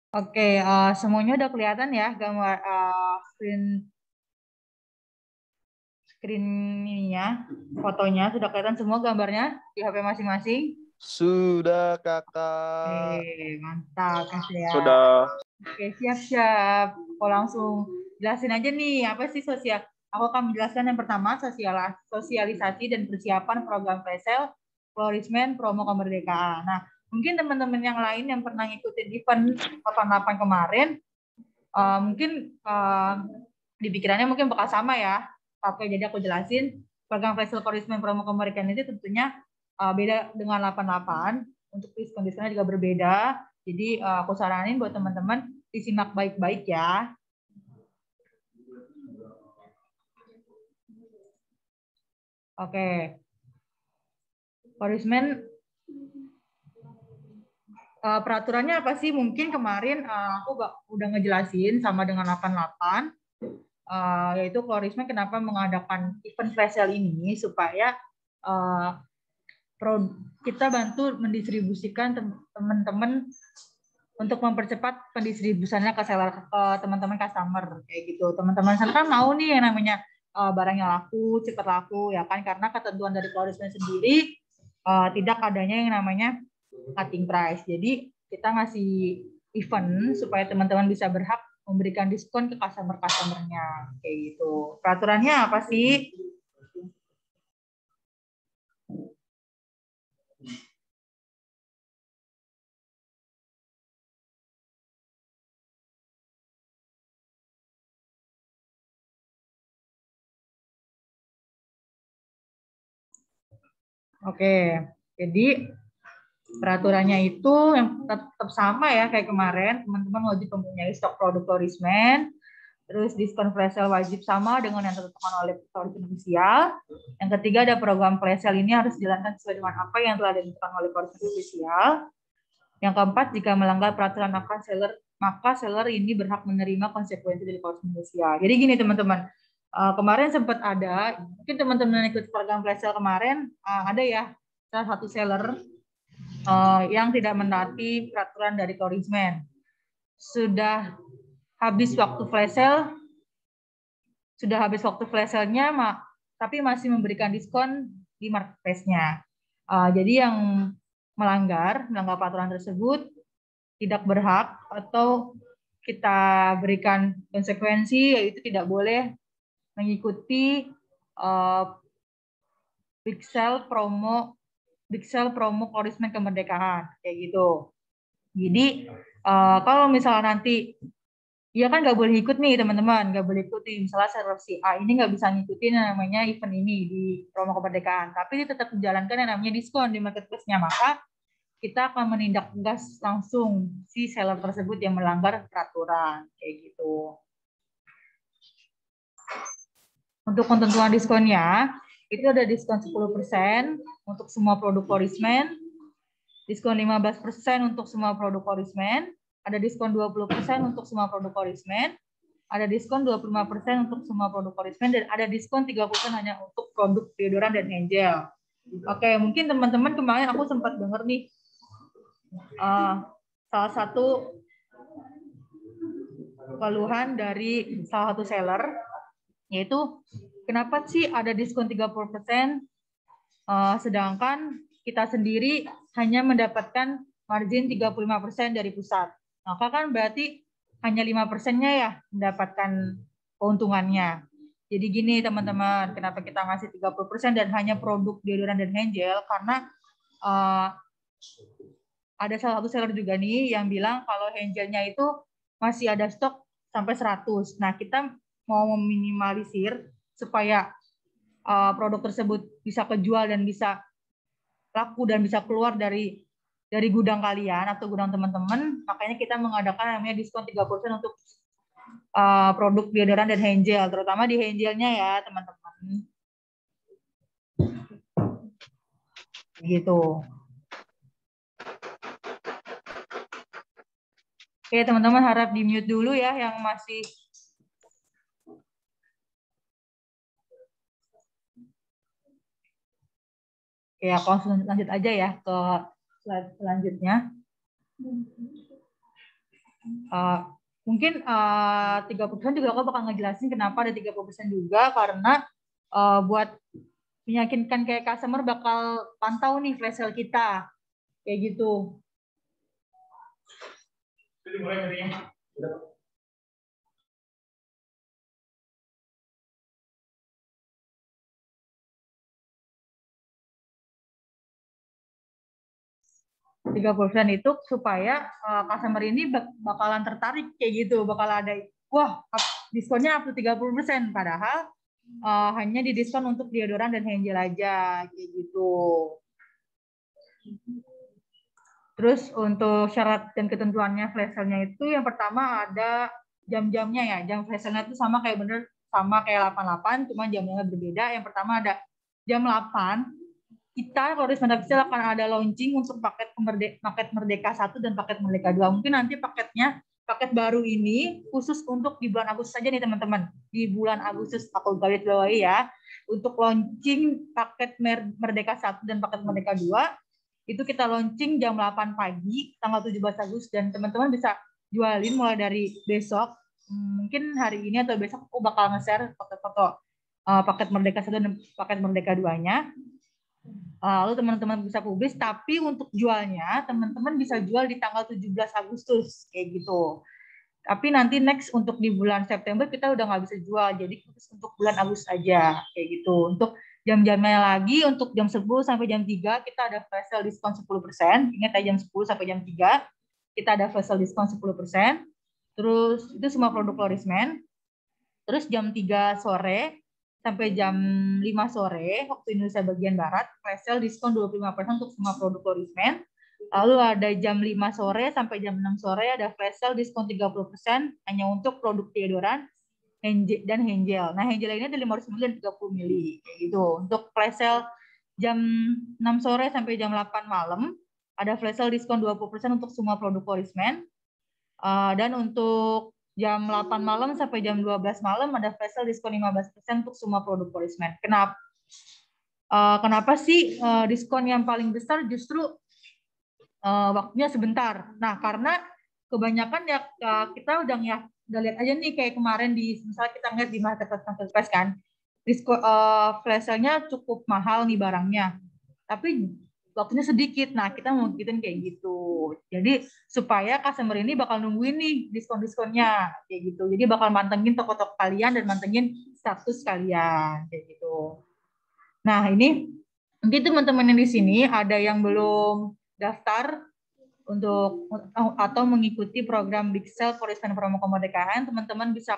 Oke, semuanya udah kelihatan ya gambar screen ininya, fotonya sudah kelihatan semua gambarnya di HP masing-masing. Sudah, Kakak. Oke, mantap Mas ya. Sudah. Oke, siap-siap. Kok langsung jelasin aja nih apa sih sosial. Aku akan menjelaskan yang pertama sosialisasi dan persiapan program presale, florismen, promo kemerdekaan. Nah, mungkin teman-teman yang lain yang pernah ngikutin event 88 kemarin, mungkin di pikirannya mungkin bakal sama ya. Oke, jadi aku jelasin program presale, florismen, promo kemerdekaan itu tentunya beda dengan 88. Untuk diskon-diskonnya juga berbeda. Jadi aku saranin buat teman-teman disimak baik-baik ya. Oke. Florismen peraturannya apa sih? Mungkin kemarin aku udah ngejelasin sama dengan 88, yaitu florismen kenapa mengadakan event spesial ini supaya kita bantu mendistribusikan teman-teman untuk mempercepat pendistribusiannya ke seller, ke teman-teman customer kayak gitu. Teman-teman kan mau nih yang namanya barangnya laku, cepat laku ya kan, karena ketentuan dari florismen sendiri tidak adanya yang namanya cutting price. Jadi kita ngasih event supaya teman-teman bisa berhak memberikan diskon ke customer-customernya kayak gitu. Peraturannya apa sih? Oke, jadi peraturannya itu yang tetap sama ya kayak kemarin, teman-teman wajib mempunyai stok produk florismen, terus diskon flash sale wajib sama dengan yang ditetapkan oleh florismen official. Yang ketiga ada program flash sale ini harus dijalankan sesuai dengan apa yang telah ditentukan oleh florismen official. Yang keempat, jika melanggar peraturan maka seller ini berhak menerima konsekuensi dari florismen official. Jadi gini teman-teman, kemarin sempat ada, mungkin teman-teman ikut program flash sale kemarin, ada ya salah satu seller yang tidak menaati peraturan dari florismen. Sudah habis waktu flash sale, nya tapi masih memberikan diskon di marketplace-nya. Jadi yang melanggar peraturan tersebut tidak berhak atau kita berikan konsekuensi, yaitu tidak boleh mengikuti big sale promo florismen kemerdekaan kayak gitu. Jadi kalau misalnya nanti ya kan nggak boleh ikut nih teman-teman, nggak boleh ikuti. Misalnya server si A ini nggak bisa ngikutin yang namanya event ini di promo kemerdekaan, tapi dia tetap menjalankan yang namanya diskon di marketplace-nya, maka kita akan menindak tegas langsung si seller tersebut yang melanggar peraturan kayak gitu. Untuk ketentuan diskonnya, itu ada diskon 10% untuk semua produk florismen, diskon 15% untuk semua produk florismen, ada diskon 20% untuk semua produk florismen, ada diskon 25% untuk semua produk florismen, dan ada diskon 30% hanya untuk produk deodoran dan hand gel. Oke, mungkin teman-teman kemarin aku sempat dengar nih, salah satu keluhan dari salah satu seller, yaitu kenapa sih ada diskon 30%, sedangkan kita sendiri hanya mendapatkan margin 35% dari pusat. Maka kan berarti hanya 5%-nya ya mendapatkan keuntungannya. Jadi gini teman-teman, kenapa kita ngasih 30% dan hanya produk deodoran dan hand gel, karena ada salah satu seller juga nih yang bilang kalau hand gelnya itu masih ada stok sampai 100. Nah, kita mau meminimalisir supaya produk tersebut bisa kejual dan bisa laku dan bisa keluar dari gudang kalian atau gudang teman-teman, makanya kita mengadakan namanya diskon 30% untuk produk deodoran dan hand gel, terutama di hand gelnya ya teman-teman. Gitu. Oke teman-teman, harap di mute dulu ya yang masih. Oke, aku langsung lanjut aja ya ke slide selanjutnya. Mungkin 30% juga aku bakal ngejelasin kenapa ada 30% juga, karena buat meyakinkan kayak customer bakal pantau nih flash sale kita kayak gitu. Jadi mulai dari yang 30% itu supaya customer ini bakalan tertarik kayak gitu, bakal ada wah diskonnya up to 30%, padahal hanya didiskon untuk deodoran dan hand gel aja kayak gitu. Terus untuk syarat dan ketentuannya flash sale-nya itu yang pertama ada jam-jamnya ya. Jam flash sale-nya itu sama kayak 88, cuma jamnya berbeda. Yang pertama ada jam 8. Kita kalau di Standar Kecil akan ada launching untuk paket Merdeka 1 dan paket Merdeka 2. Mungkin nanti paket baru ini khusus untuk di bulan Agustus saja nih teman-teman. Di bulan Agustus aku garis bawahi ya. Untuk launching paket Merdeka 1 dan paket Merdeka 2 itu kita launching jam 8 pagi tanggal 17 Agustus, dan teman-teman bisa jualin mulai dari besok. Mungkin hari ini atau besok aku bakal nge-share foto-foto paket Merdeka 1 dan paket Merdeka 2-nya. Lalu teman-teman bisa publis, tapi untuk jualnya teman-teman bisa jual di tanggal 17 Agustus kayak gitu. Tapi nanti next untuk di bulan September kita udah nggak bisa jual, jadi khusus untuk bulan Agustus aja kayak gitu. Untuk jam-jamnya lagi, untuk jam 10 sampai jam 3 kita ada flash sale diskon 10%. Ingat ya, jam 10 sampai jam 3 kita ada flash sale diskon 10%. Terus itu semua produk Florisman. Terus jam 3 sore sampai jam 5 sore waktu Indonesia bagian Barat, flash sale diskon 25% untuk semua produk Florisman. Lalu ada jam 5 sore sampai jam 6 sore ada flash sale diskon 30% hanya untuk produk deodoran dan hand gel. Nah, hand gel ini ada 500 ml dan 30 ml kayak gitu. Untuk flash sale jam 6 sore sampai jam 8 malam ada flash sale diskon 20% untuk semua produk Florisman. Dan untuk jam 8 malam sampai jam 12 malam ada flash sale diskon 15% untuk semua produk Florisman. Kenapa sih diskon yang paling besar justru waktunya sebentar? Nah, karena kebanyakan ya kita udah lihat aja nih kayak kemarin di misalnya kita ngeliat di marketplace kan, diskon flash sale-nya cukup mahal nih barangnya, tapi waktunya sedikit. Nah, kita mau gituin kayak gitu. Jadi supaya customer ini bakal nungguin nih diskon-diskonnya kayak gitu. Jadi bakal mantengin toko-toko kalian dan mantengin status kalian kayak gitu. Nah, ini mungkin teman-teman yang di sini ada yang belum daftar untuk atau mengikuti program Big Sale Florisman Promo Kemerdekaan, teman-teman bisa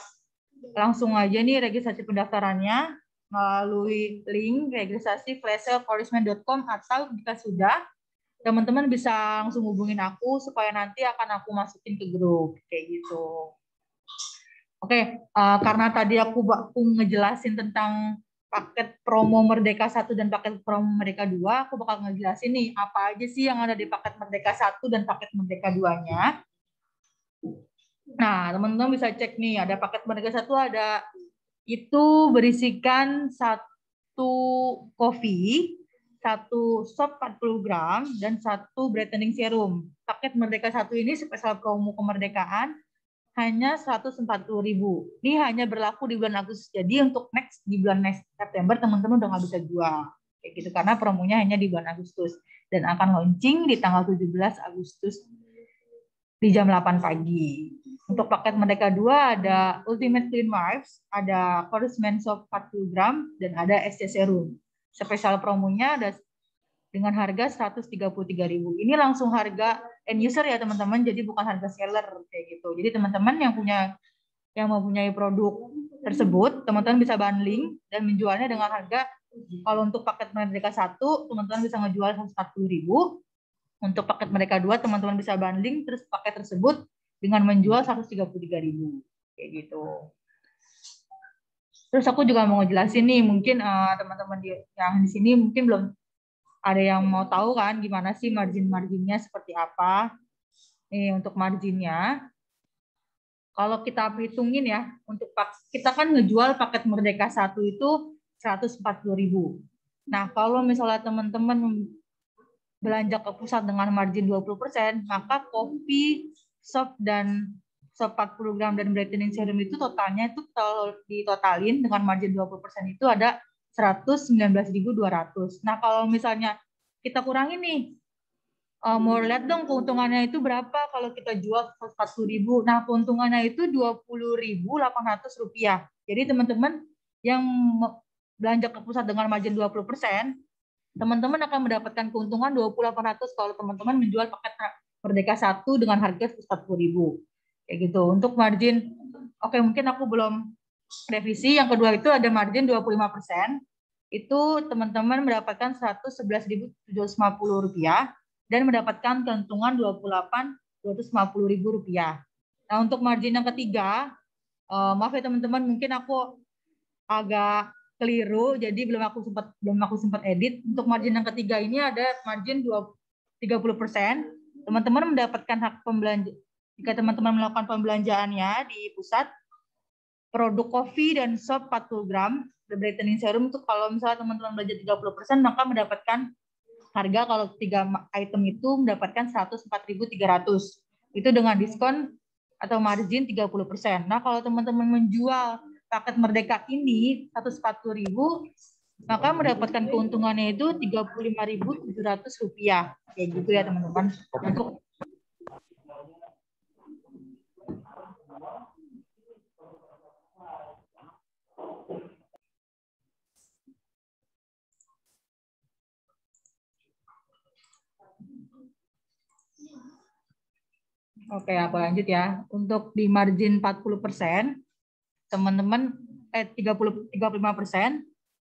langsung aja nih registrasi pendaftarannya melalui link registrasi flashsaleFlorisman.com, atau jika sudah, teman-teman bisa langsung hubungin aku supaya nanti akan aku masukin ke grup kayak gitu. Oke, karena tadi aku ngejelasin tentang paket promo Merdeka 1 dan paket promo Merdeka 2, aku bakal ngejelasin nih apa aja sih yang ada di paket Merdeka 1 dan paket Merdeka 2-nya. Nah, teman-teman bisa cek nih, ada paket Merdeka 1 ada itu berisikan 1 kopi, 1 sop 40 gram, dan 1 brightening serum. Paket Merdeka 1 ini spesial promo kemerdekaan hanya 140.000. Ini hanya berlaku di bulan Agustus. Jadi untuk di bulan next September teman-teman udah nggak bisa jual kayak gitu, karena promonya hanya di bulan Agustus dan akan launching di tanggal 17 Agustus di jam 8 pagi. Untuk paket Merdeka 2 ada Ultimate Clean Wipes, ada Florisman Soap 40 gram, dan ada SC Serum. Spesial promonya ada dengan harga 133.000. Ini langsung harga end user ya teman-teman, jadi bukan harga seller kayak gitu. Jadi teman-teman yang mempunyai produk tersebut, teman-teman bisa bundling dan menjualnya dengan harga, kalau untuk paket Merdeka 1 teman-teman bisa ngejual 140.000. Untuk paket Merdeka 2 teman-teman bisa bundling terus paket tersebut dengan menjual 133.000 kayak gitu. Terus aku juga mau ngejelasin nih, mungkin teman-teman yang di sini mungkin belum ada yang mau tahu kan gimana sih margin-marginnya seperti apa. Nih untuk marginnya, kalau kita hitungin ya, untuk kita kan ngejual paket Merdeka 1 itu 140.000. Nah, kalau misalnya teman-teman belanja ke pusat dengan margin 20%, maka kopi sop 40 gram dan brightening serum itu totalnya itu kalau ditotalin dengan margin 20% itu ada 119.200. Nah, kalau misalnya kita kurangin nih, mau lihat dong keuntungannya itu berapa kalau kita jual 140.000. Nah, keuntungannya itu Rp20.800. Jadi teman-teman yang belanja ke pusat dengan margin 20%, teman-teman akan mendapatkan keuntungan 2.800 kalau teman-teman menjual paket Merdeka 1 dengan harga 140.000. Kayak gitu. Untuk margin, oke, mungkin aku belum revisi. Yang kedua itu ada margin 25%. Itu teman-teman mendapatkan Rp111.750 dan mendapatkan keuntungan Rp28.250. Nah, untuk margin yang ketiga, maaf ya teman-teman, mungkin aku agak keliru, jadi belum aku sempat edit. Untuk margin yang ketiga ini ada margin 30%. Teman-teman mendapatkan hak pembelanja jika teman-teman melakukan pembelanjaannya di pusat. Produk kopi dan sop 40 gram, the brightening serum itu kalau misalnya teman-teman belanja 30%, maka mendapatkan harga kalau 3 item itu mendapatkan 104.300. Itu dengan diskon atau margin 30%. Nah, kalau teman-teman menjual paket Merdeka ini 140.000, maka mendapatkan keuntungannya itu Rp35.700. Kayak gitu ya teman-teman. Untuk Oke, aku lanjut ya. Untuk di margin 40%, teman-teman 35%,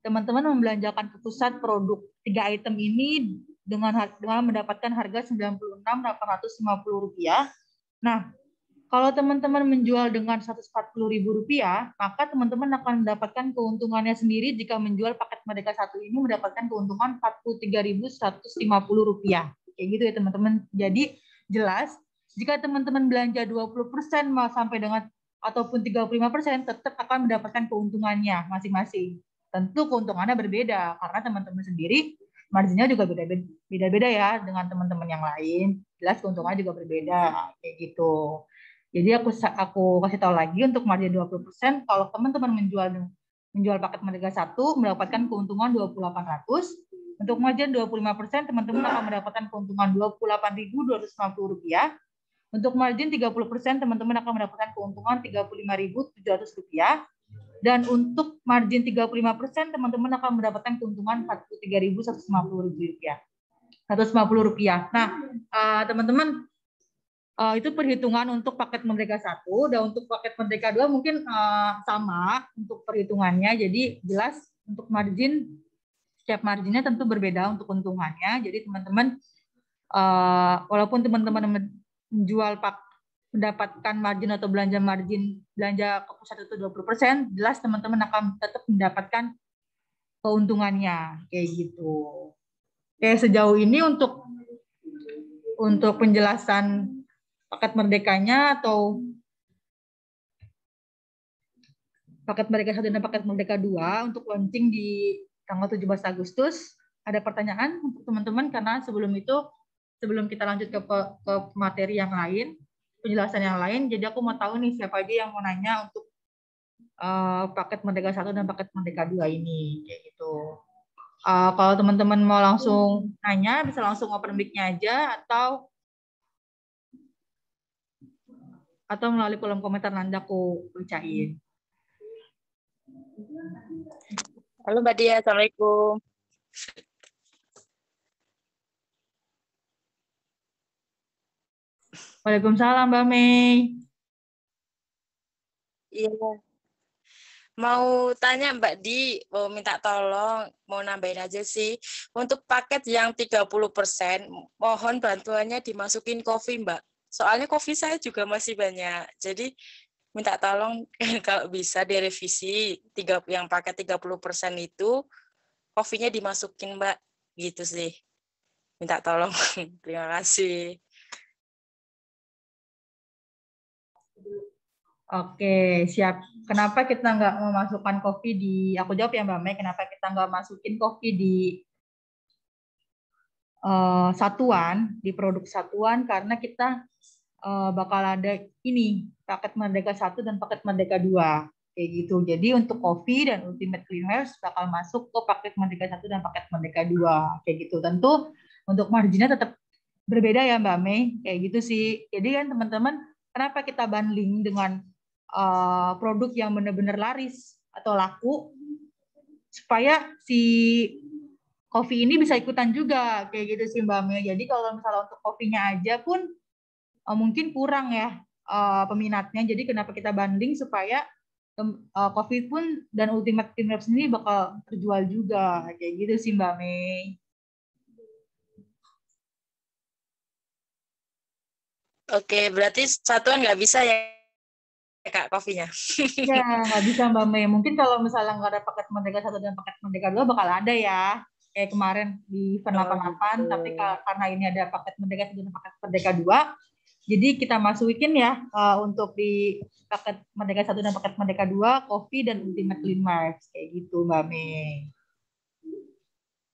teman-teman membelanjakan ke pusat produk 3 item ini dengan mendapatkan harga Rp96.850. Nah, kalau teman-teman menjual dengan Rp140.000, maka teman-teman akan mendapatkan keuntungannya sendiri jika menjual paket Merdeka 1 ini mendapatkan keuntungan Rp43.150. Kayak gitu ya teman-teman. Jadi jelas, jika teman-teman belanja 20% sampai dengan ataupun 35%, tetap akan mendapatkan keuntungannya masing-masing. Tentu keuntungannya berbeda karena teman-teman sendiri marginnya juga beda-beda ya dengan teman-teman yang lain. Jelas keuntungannya juga berbeda kayak gitu. Jadi aku kasih tahu lagi untuk margin 20%, kalau teman-teman menjual paket Merdeka 1 mendapatkan keuntungan 2.800. Untuk margin 25%, teman-teman akan mendapatkan keuntungan Rp28.250. Untuk margin 30%, teman-teman akan mendapatkan keuntungan Rp35.700. Dan untuk margin 35%, teman-teman akan mendapatkan keuntungan Rp43.150. Nah, teman-teman, itu perhitungan untuk paket Merdeka 1. Dan untuk paket Merdeka 2 mungkin sama untuk perhitungannya. Jadi jelas untuk margin, setiap marginnya tentu berbeda untuk keuntungannya. Jadi teman-teman, walaupun teman-teman menjual mendapatkan margin atau belanja ke pusat itu 20%, jelas teman-teman akan tetap mendapatkan keuntungannya kayak gitu. Oke, sejauh ini untuk penjelasan paket Merdekanya atau paket Merdeka 1 dan paket Merdeka 2 untuk launching di tanggal 17 Agustus. Ada pertanyaan untuk teman-teman karena sebelum kita lanjut ke materi yang lain, penjelasan yang lain, jadi aku mau tahu nih siapa aja yang mau nanya untuk paket Merdeka 1 dan paket Merdeka 2 ini, kayak gitu. Kalau teman-teman mau langsung nanya, bisa langsung open mic-nya aja atau melalui kolom komentar nanti aku bacain. Halo Mbak Dia, Assalamualaikum. Waalaikumsalam Mbak Mei. Iya. Mau tanya Mbak Di, mau minta tolong, mau nambahin aja sih. Untuk paket yang 30%, mohon bantuannya dimasukin kopi Mbak. Soalnya kopi saya juga masih banyak. Jadi minta tolong kalau bisa direvisi yang paket 30% itu kopinya dimasukin Mbak. Gitu sih. Minta tolong. Terima kasih. Oke, siap. Kenapa kita nggak memasukkan kopi di, aku jawab ya Mbak Mei, kenapa kita nggak masukin kopi di satuan, di produk satuan, karena kita bakal ada ini paket Merdeka 1 dan paket Merdeka 2 kayak gitu. Jadi untuk Coffee dan Ultimate Clean Herbs bakal masuk ke paket Merdeka 1 dan paket Merdeka 2 kayak gitu. Tentu untuk marginnya tetap berbeda ya Mbak Mei, kayak gitu sih. Jadi kan teman-teman, kenapa kita bundling dengan produk yang benar-benar laris atau laku, supaya si kopi ini bisa ikutan juga, kayak gitu sih Mbak Mei. Jadi kalau misalnya untuk kopinya aja pun mungkin kurang ya peminatnya. Jadi kenapa kita banding supaya kopi pun dan Ultimate Clean Herbs ini bakal terjual juga, kayak gitu sih Mbak Mei. Oke, berarti satuan nggak bisa ya Kak kopinya? Ya, nggak bisa Mbak Mei. Mungkin kalau misalnya nggak ada paket Merdeka 1 dan paket Merdeka 2 bakal ada ya. Kayak kemarin di event 88, tapi karena ini ada paket Merdeka 1 dan paket Merdeka 2, jadi kita masukin ya untuk di paket Merdeka 1 dan paket Merdeka 2, kopi dan Ultimate Clean Herbs. Kayak gitu Mbak Mei.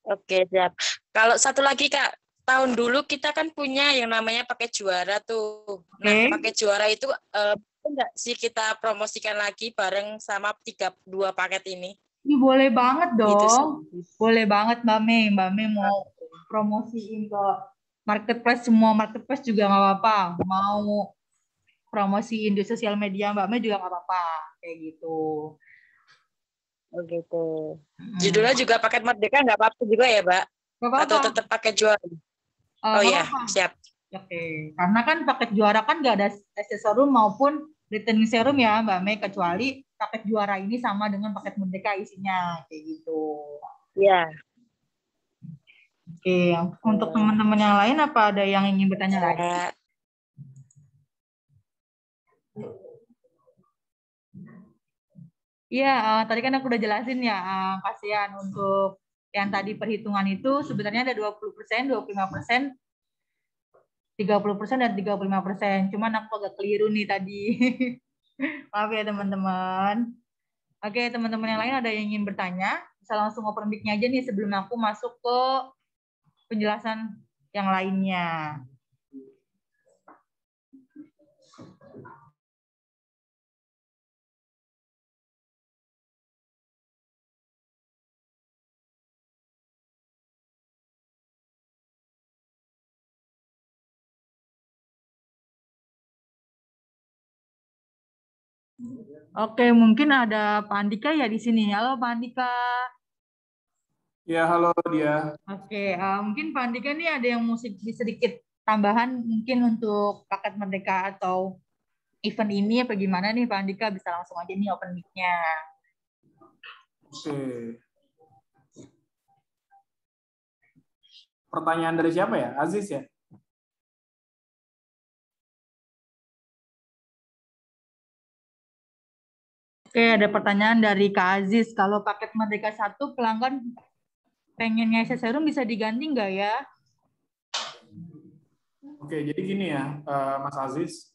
Oke, siap. Kalau satu lagi Kak, tahun dulu kita kan punya yang namanya paket juara tuh. Nah, paket juara itu enggak sih kita promosikan lagi bareng sama 2 paket ini? Boleh banget dong. Gitu boleh banget Mbak Mei. Mbak Mei mau promosiin ke marketplace, semua marketplace juga nggak apa-apa. Mau promosiin di sosial media Mbak Mei juga nggak apa-apa. Kayak gitu. Oh gitu. Judulnya juga paket Merdeka nggak apa-apa juga ya, Mbak? Nggak apa-apa. Atau tetap paket juara? Oh ya, siap. Oke, karena kan paket juara kan nggak ada serum maupun returning serum ya Mbak Mei, kecuali paket juara ini sama dengan paket Merdeka isinya, kayak gitu. Iya. Oke, untuk teman-teman yang lain apa ada yang ingin bertanya lagi? Iya, tadi kan aku udah jelasin ya, kasihan untuk yang tadi perhitungan itu sebenarnya ada 20%, 25%, 30% dan 35%. Cuman aku agak keliru nih tadi. Maaf ya teman-teman. Oke, teman-teman yang lain ada yang ingin bertanya? Bisa langsung open mic-nya aja nih sebelum aku masuk ke penjelasan yang lainnya. Oke, mungkin ada Pak Andika ya di sini. Halo Pak Andika. Ya, halo dia. Oke, mungkin Pak Andika nih ada yang mau sedikit tambahan mungkin untuk paket Merdeka atau event ini apa gimana nih Pak Andika, bisa langsung aja nih open mic-nya. Oke. Pertanyaan dari siapa ya? Aziz ya? Oke, ada pertanyaan dari Kak Aziz. Kalau paket Merdeka 1 pelanggan pengen nge serum bisa diganti nggak ya? Oke, jadi gini ya, Mas Aziz.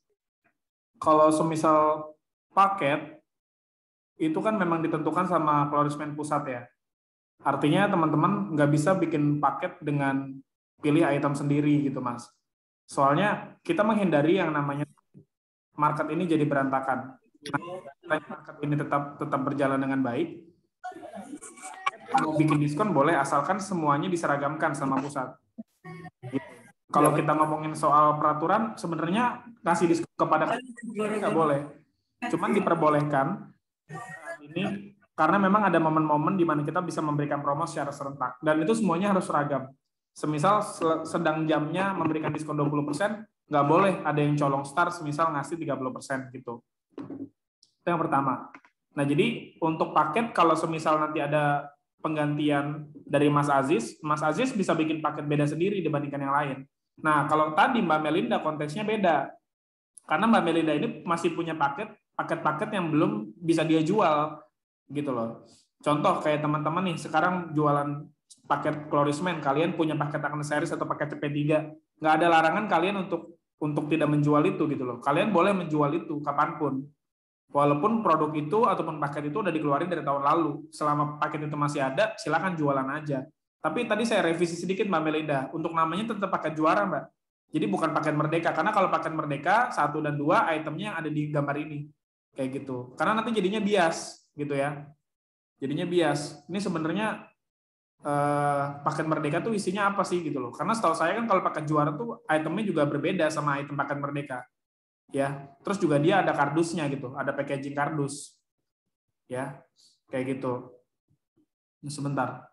Kalau semisal paket, itu kan memang ditentukan sama Klorismen pusat ya. Artinya teman-teman nggak bisa bikin paket dengan pilih item sendiri gitu, Mas. Soalnya kita menghindari yang namanya market ini jadi berantakan. Nah, market ini tetap berjalan dengan baik. Mau bikin diskon boleh, asalkan semuanya diseragamkan sama pusat. Kalau kita ngomongin soal peraturan, sebenarnya kasih diskon kepada nggak boleh. Cuman diperbolehkan ini karena memang ada momen-momen di mana kita bisa memberikan promo secara serentak. Dan itu semuanya harus seragam. Semisal sedang jamnya memberikan diskon 20%, nggak boleh ada yang colong start, semisal ngasih 30% gitu. Itu yang pertama. Nah, jadi untuk paket, kalau semisal nanti ada penggantian dari Mas Aziz bisa bikin paket beda sendiri dibandingkan yang lain. Nah, kalau tadi Mbak Melinda konteksnya beda. Karena Mbak Melinda ini masih punya paket-paket yang belum bisa dia jual gitu loh. Contoh kayak teman-teman nih sekarang jualan paket Klorismen, kalian punya paket aksesoris atau paket CP3, nggak ada larangan kalian untuk tidak menjual itu gitu loh. Kalian boleh menjual itu kapanpun. Walaupun produk itu ataupun paket itu udah dikeluarin dari tahun lalu. Selama paket itu masih ada, silakan jualan aja. Tapi tadi saya revisi sedikit Mbak Melinda. Untuk namanya tetap paket juara, Mbak. Jadi bukan paket Merdeka, karena kalau paket Merdeka 1 dan 2 itemnya yang ada di gambar ini. Kayak gitu. Karena nanti jadinya bias gitu ya. Jadinya bias. Ini sebenarnya paket Merdeka tuh isinya apa sih gitu loh. Karena setahu saya kan kalau paket juara tuh itemnya juga berbeda sama item paket Merdeka. Ya. Terus juga dia ada kardusnya gitu, ada packaging kardus. Ya. Kayak gitu. Sebentar.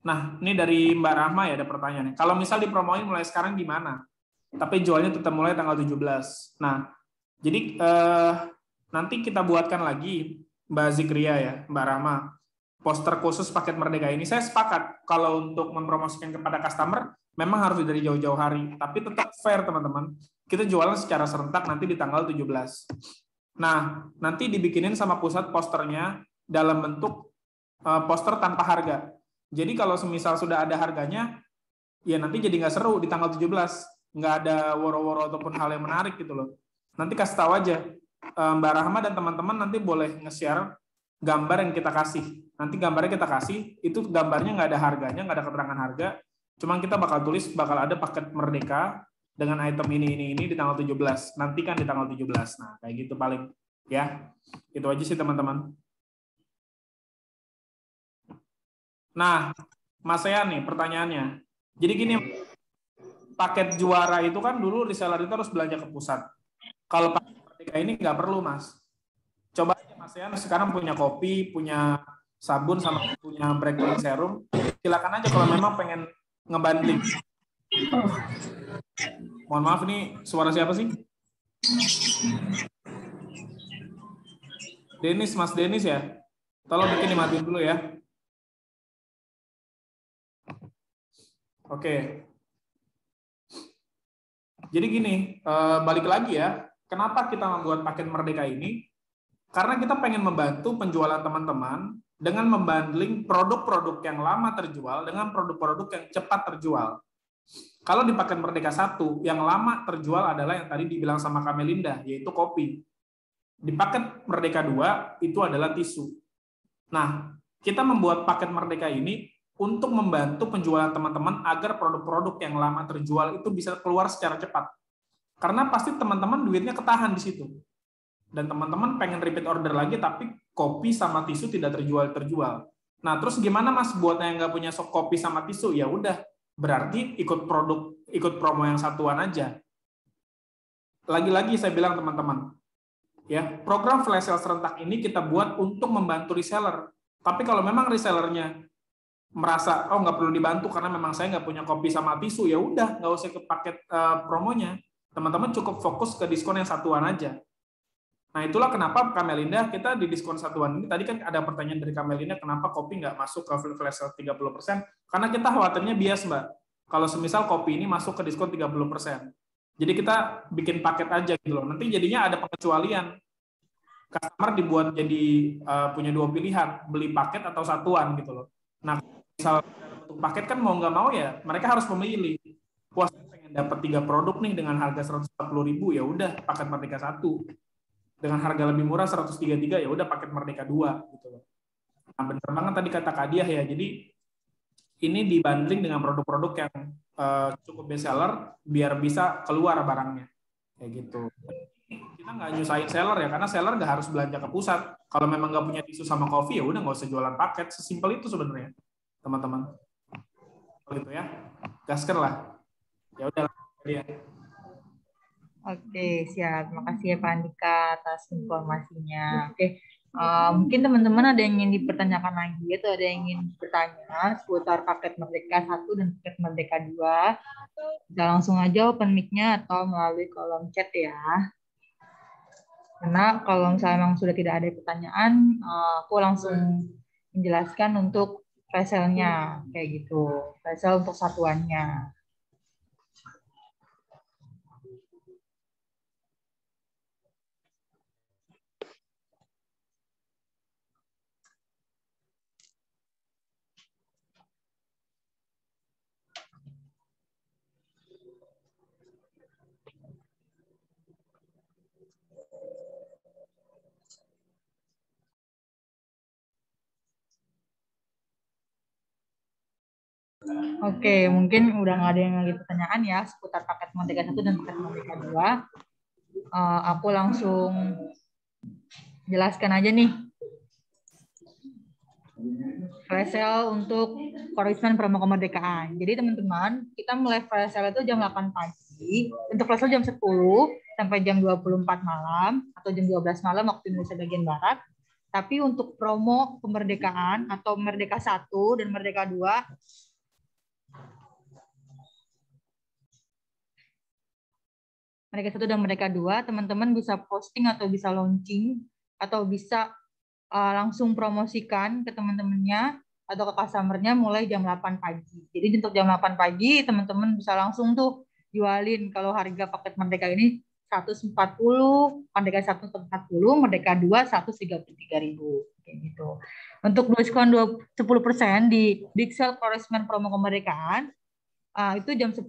Nah, ini dari Mbak Rahma ya ada pertanyaan. Kalau misal dipromoin mulai sekarang gimana? Tapi jualnya tetap mulai tanggal 17. Nah, jadi nanti kita buatkan lagi Mbak Zikria ya, Mbak Rahma, poster khusus paket Merdeka ini. Saya sepakat kalau untuk mempromosikan kepada customer memang harus dari jauh-jauh hari, tapi tetap fair teman-teman. Kita jualan secara serentak nanti di tanggal 17. Nah, nanti dibikinin sama pusat posternya dalam bentuk poster tanpa harga. Jadi kalau semisal sudah ada harganya, ya nanti jadi nggak seru di tanggal 17. Nggak ada woro-woro ataupun hal yang menarik gitu loh. Nanti kasih tahu aja, Mbak Rahma dan teman-teman nanti boleh nge-share gambar yang kita kasih. Nanti gambarnya kita kasih, itu gambarnya nggak ada harganya, nggak ada keterangan harga, cuma kita bakal tulis bakal ada paket Merdeka dengan item ini di tanggal 17. Nanti kan di tanggal 17. Nah, kayak gitu paling. Ya, itu aja sih teman-teman. Nah, Mas Sean nih pertanyaannya. Jadi gini, paket juara itu kan dulu reseller itu harus belanja ke pusat. Kalau paket Merdeka ini nggak perlu, Mas. Coba aja Mas Sean sekarang punya kopi, punya sabun, sama punya breakthrough serum. Silakan aja kalau memang pengen ngebanding. Mohon maaf, ini suara siapa sih? Denis, Mas Denis ya? Tolong bikin dimatiin dulu ya. Oke. Jadi gini, balik lagi ya, kenapa kita membuat paket Merdeka ini? Karena kita pengen membantu penjualan teman-teman dengan membundling produk-produk yang lama terjual dengan produk-produk yang cepat terjual. Kalau di paket Merdeka 1, yang lama terjual adalah yang tadi dibilang sama Kamelinda, yaitu kopi. Di paket Merdeka 2, itu adalah tisu. Nah, kita membuat paket Merdeka ini untuk membantu penjualan teman-teman agar produk-produk yang lama terjual itu bisa keluar secara cepat. Karena pasti teman-teman duitnya ketahan di situ. Dan teman-teman pengen repeat order lagi, tapi kopi sama tisu tidak terjual. Nah, terus gimana Mas buatnya yang nggak punya stok kopi sama tisu? Ya udah, berarti ikut promo yang satuan aja. Lagi-lagi saya bilang teman-teman, ya program flash sale serentak ini kita buat untuk membantu reseller. Tapi kalau memang resellernya merasa nggak perlu dibantu karena memang saya nggak punya kopi sama tisu, ya udah nggak usah ke paket promonya. Teman-teman cukup fokus ke diskon yang satuan aja. Nah, itulah kenapa Kamelinda kita di diskon satuan ini. Tadi kan ada pertanyaan dari Kamelinda, kenapa kopi nggak masuk ke flash sale 30%? Karena kita khawatirnya bias, Mbak. Kalau semisal kopi ini masuk ke diskon 30%. Jadi kita bikin paket aja gitu loh. Nanti jadinya ada pengecualian. Customer dibuat jadi punya dua pilihan, beli paket atau satuan gitu loh. Nah, misal untuk paket kan mau nggak mau ya, mereka harus memilih. Wah, saya pengen dapat 3 produk nih dengan harga 140.000, ya udah paket Merdeka 1. Dengan harga lebih murah 133, ya udah paket Merdeka 2 gitu loh. Nah, bener banget tadi kata Kak Diah ya. Jadi ini dibanding dengan produk-produk yang cukup best seller biar bisa keluar barangnya. Kayak gitu. Kita nggak nyusahin seller ya, karena seller nggak harus belanja ke pusat. Kalau memang nggak punya tisu sama kopi, ya udah nggak usah jualan paket. Sesimpel itu sebenarnya, teman-teman. Gitu ya. Gaskan lah. Ya udah. Ya. Oke, siap. Makasih ya Pak Andika atas informasinya. Oke, mungkin teman-teman ada yang ingin dipertanyakan lagi atau ada yang ingin bertanya seputar paket Merdeka 1 dan paket Merdeka 2. Bisa langsung aja open mic-nya atau melalui kolom chat ya. Karena kalau misalnya memang sudah tidak ada pertanyaan, aku langsung menjelaskan untuk flash sale-nya kayak gitu. Flash sale untuk satuannya. Oke, mungkin udah nggak ada yang lagi pertanyaan ya seputar paket Merdeka 1 dan paket Merdeka 2. Aku langsung jelaskan aja nih. Flash sale untuk Korismen promo kemerdekaan. Jadi teman-teman, kita mulai flash sale itu jam 8 pagi. Untuk flash sale jam 10 sampai jam 24 malam atau jam 12 malam waktu Indonesia bagian Barat. Tapi untuk promo kemerdekaan atau Merdeka 1 dan Merdeka 2 Merdeka 1 dan Merdeka 2, teman-teman bisa posting atau bisa launching atau bisa langsung promosikan ke teman-temannya atau ke customer-nya mulai jam 8 pagi. Jadi untuk jam 8 pagi, teman-teman bisa langsung tuh jualin kalau harga paket Merdeka ini 140, Merdeka 1 140, Merdeka 2 133.000 kayak gitu. Untuk diskon 10% di Big Sale Korismen promo kemerdekaan itu jam 10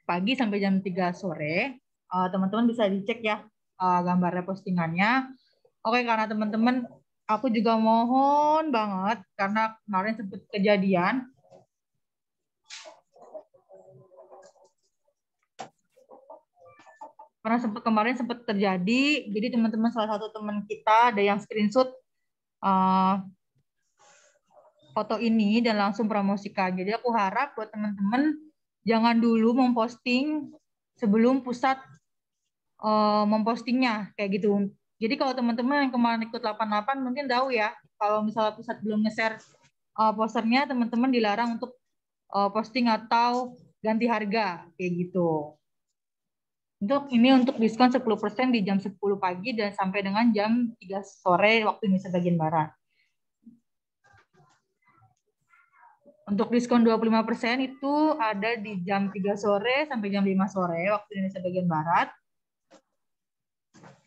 pagi sampai jam 3 sore. Teman-teman bisa dicek ya gambarnya postingannya. Oke, karena teman-teman, aku juga mohon banget karena kemarin sempat kejadian. Karena kemarin sempat terjadi, jadi teman-teman salah satu teman kita ada yang screenshot foto ini dan langsung promosikan. Jadi aku harap buat teman-teman jangan dulu memposting sebelum pusat mempostingnya kayak gitu. Jadi kalau teman-teman yang kemarin ikut 88 mungkin tahu ya, kalau misalnya pusat belum nge-share posternya, teman-teman dilarang untuk posting atau ganti harga kayak gitu. Untuk diskon 10% di jam 10 pagi dan sampai dengan jam 3 sore waktu Indonesia bagian Barat. Untuk diskon 25% itu ada di jam 3 sore sampai jam 5 sore waktu Indonesia bagian Barat.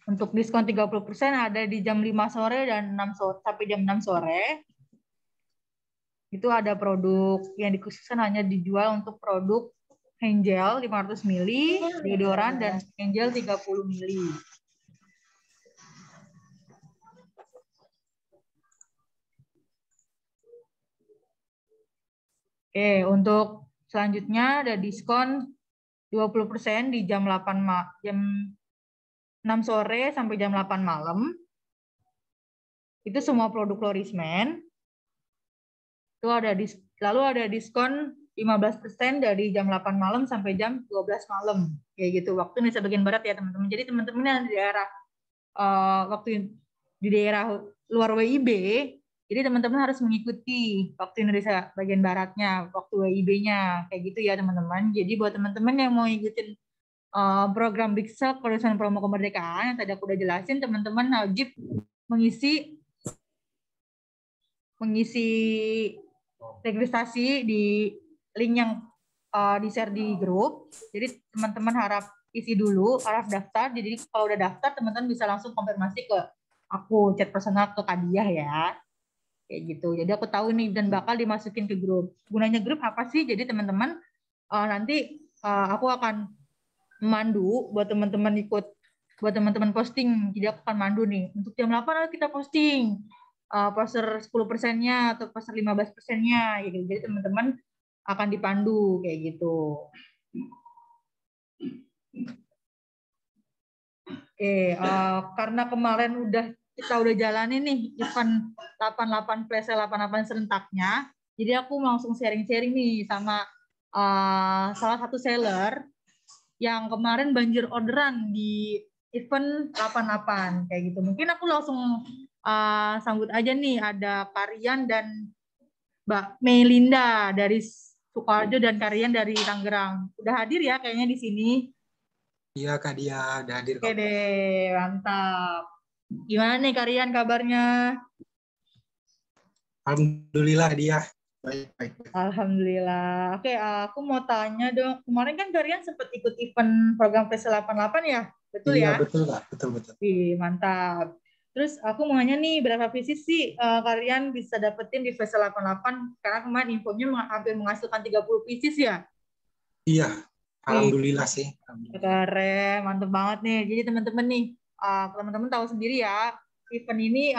Untuk diskon 30% ada di jam 5 sore dan 6 sore sampai jam 6 sore. Itu ada produk yang dikhususkan hanya dijual untuk produk hand gel 500 ml, deodoran dan hand gel 30 ml. Oke, untuk selanjutnya ada diskon 20% di jam 6 sore sampai jam 8 malam. Itu semua produk Florismen. Itu lalu ada diskon 15% dari jam 8 malam sampai jam 12 malam. Kayak gitu. Waktu Indonesia bagian Barat ya, teman-teman. Jadi teman-teman yang di daerah di daerah luar WIB, jadi teman-teman harus mengikuti waktu Indonesia bagian Baratnya, waktu WIB-nya. Kayak gitu ya, teman-teman. Jadi buat teman-teman yang mau ikutin program Big Sale Korismen promo kemerdekaan yang tadi aku udah jelasin, teman-teman wajib mengisi registrasi di link yang di-share di grup. Jadi teman-teman harap isi dulu, harap daftar. Jadi kalau udah daftar, teman-teman bisa langsung konfirmasi ke aku, chat personal ke Kadiah ya. Kayak gitu. Jadi aku tahu nih dan bakal dimasukin ke grup. Gunanya grup apa sih? Jadi teman-teman nanti aku akan memandu buat teman-teman buat teman-teman posting. Jadi aku akan mandu nih. Untuk jam 8 kita posting poster 10%-nya atau poster 15%-nya gitu. Jadi teman-teman akan dipandu kayak gitu. Oke, karena kemarin kita udah jalanin nih event 88 flash sale 88 serentaknya. Jadi aku langsung sharing-sharing nih sama salah satu seller yang kemarin banjir orderan di event 88 kayak gitu. Mungkin aku langsung sambut aja nih, ada Karian dan Mbak Melinda dari Sukoharjo dan Karian dari Tangerang. Udah hadir ya kayaknya di sini. Iya Kak Dia, udah hadir kok. Oke deh, mantap. Gimana nih Karian kabarnya? Alhamdulillah dia. Baik. Alhamdulillah. Oke, aku mau tanya dong. Kemarin kan Karian sempat ikut event program Flash 88 ya? Betul Iya, ya? betul Kak. Betul. Wih, mantap. Terus aku mau nanya nih, berapa pieces sih Karian bisa dapetin di Flash 88? Karena kemarin infonya hampir menghasilkan 30 pieces ya? Iya, alhamdulillah sih. Keren, mantep banget nih. Jadi teman-teman nih, teman-teman tahu sendiri ya, event ini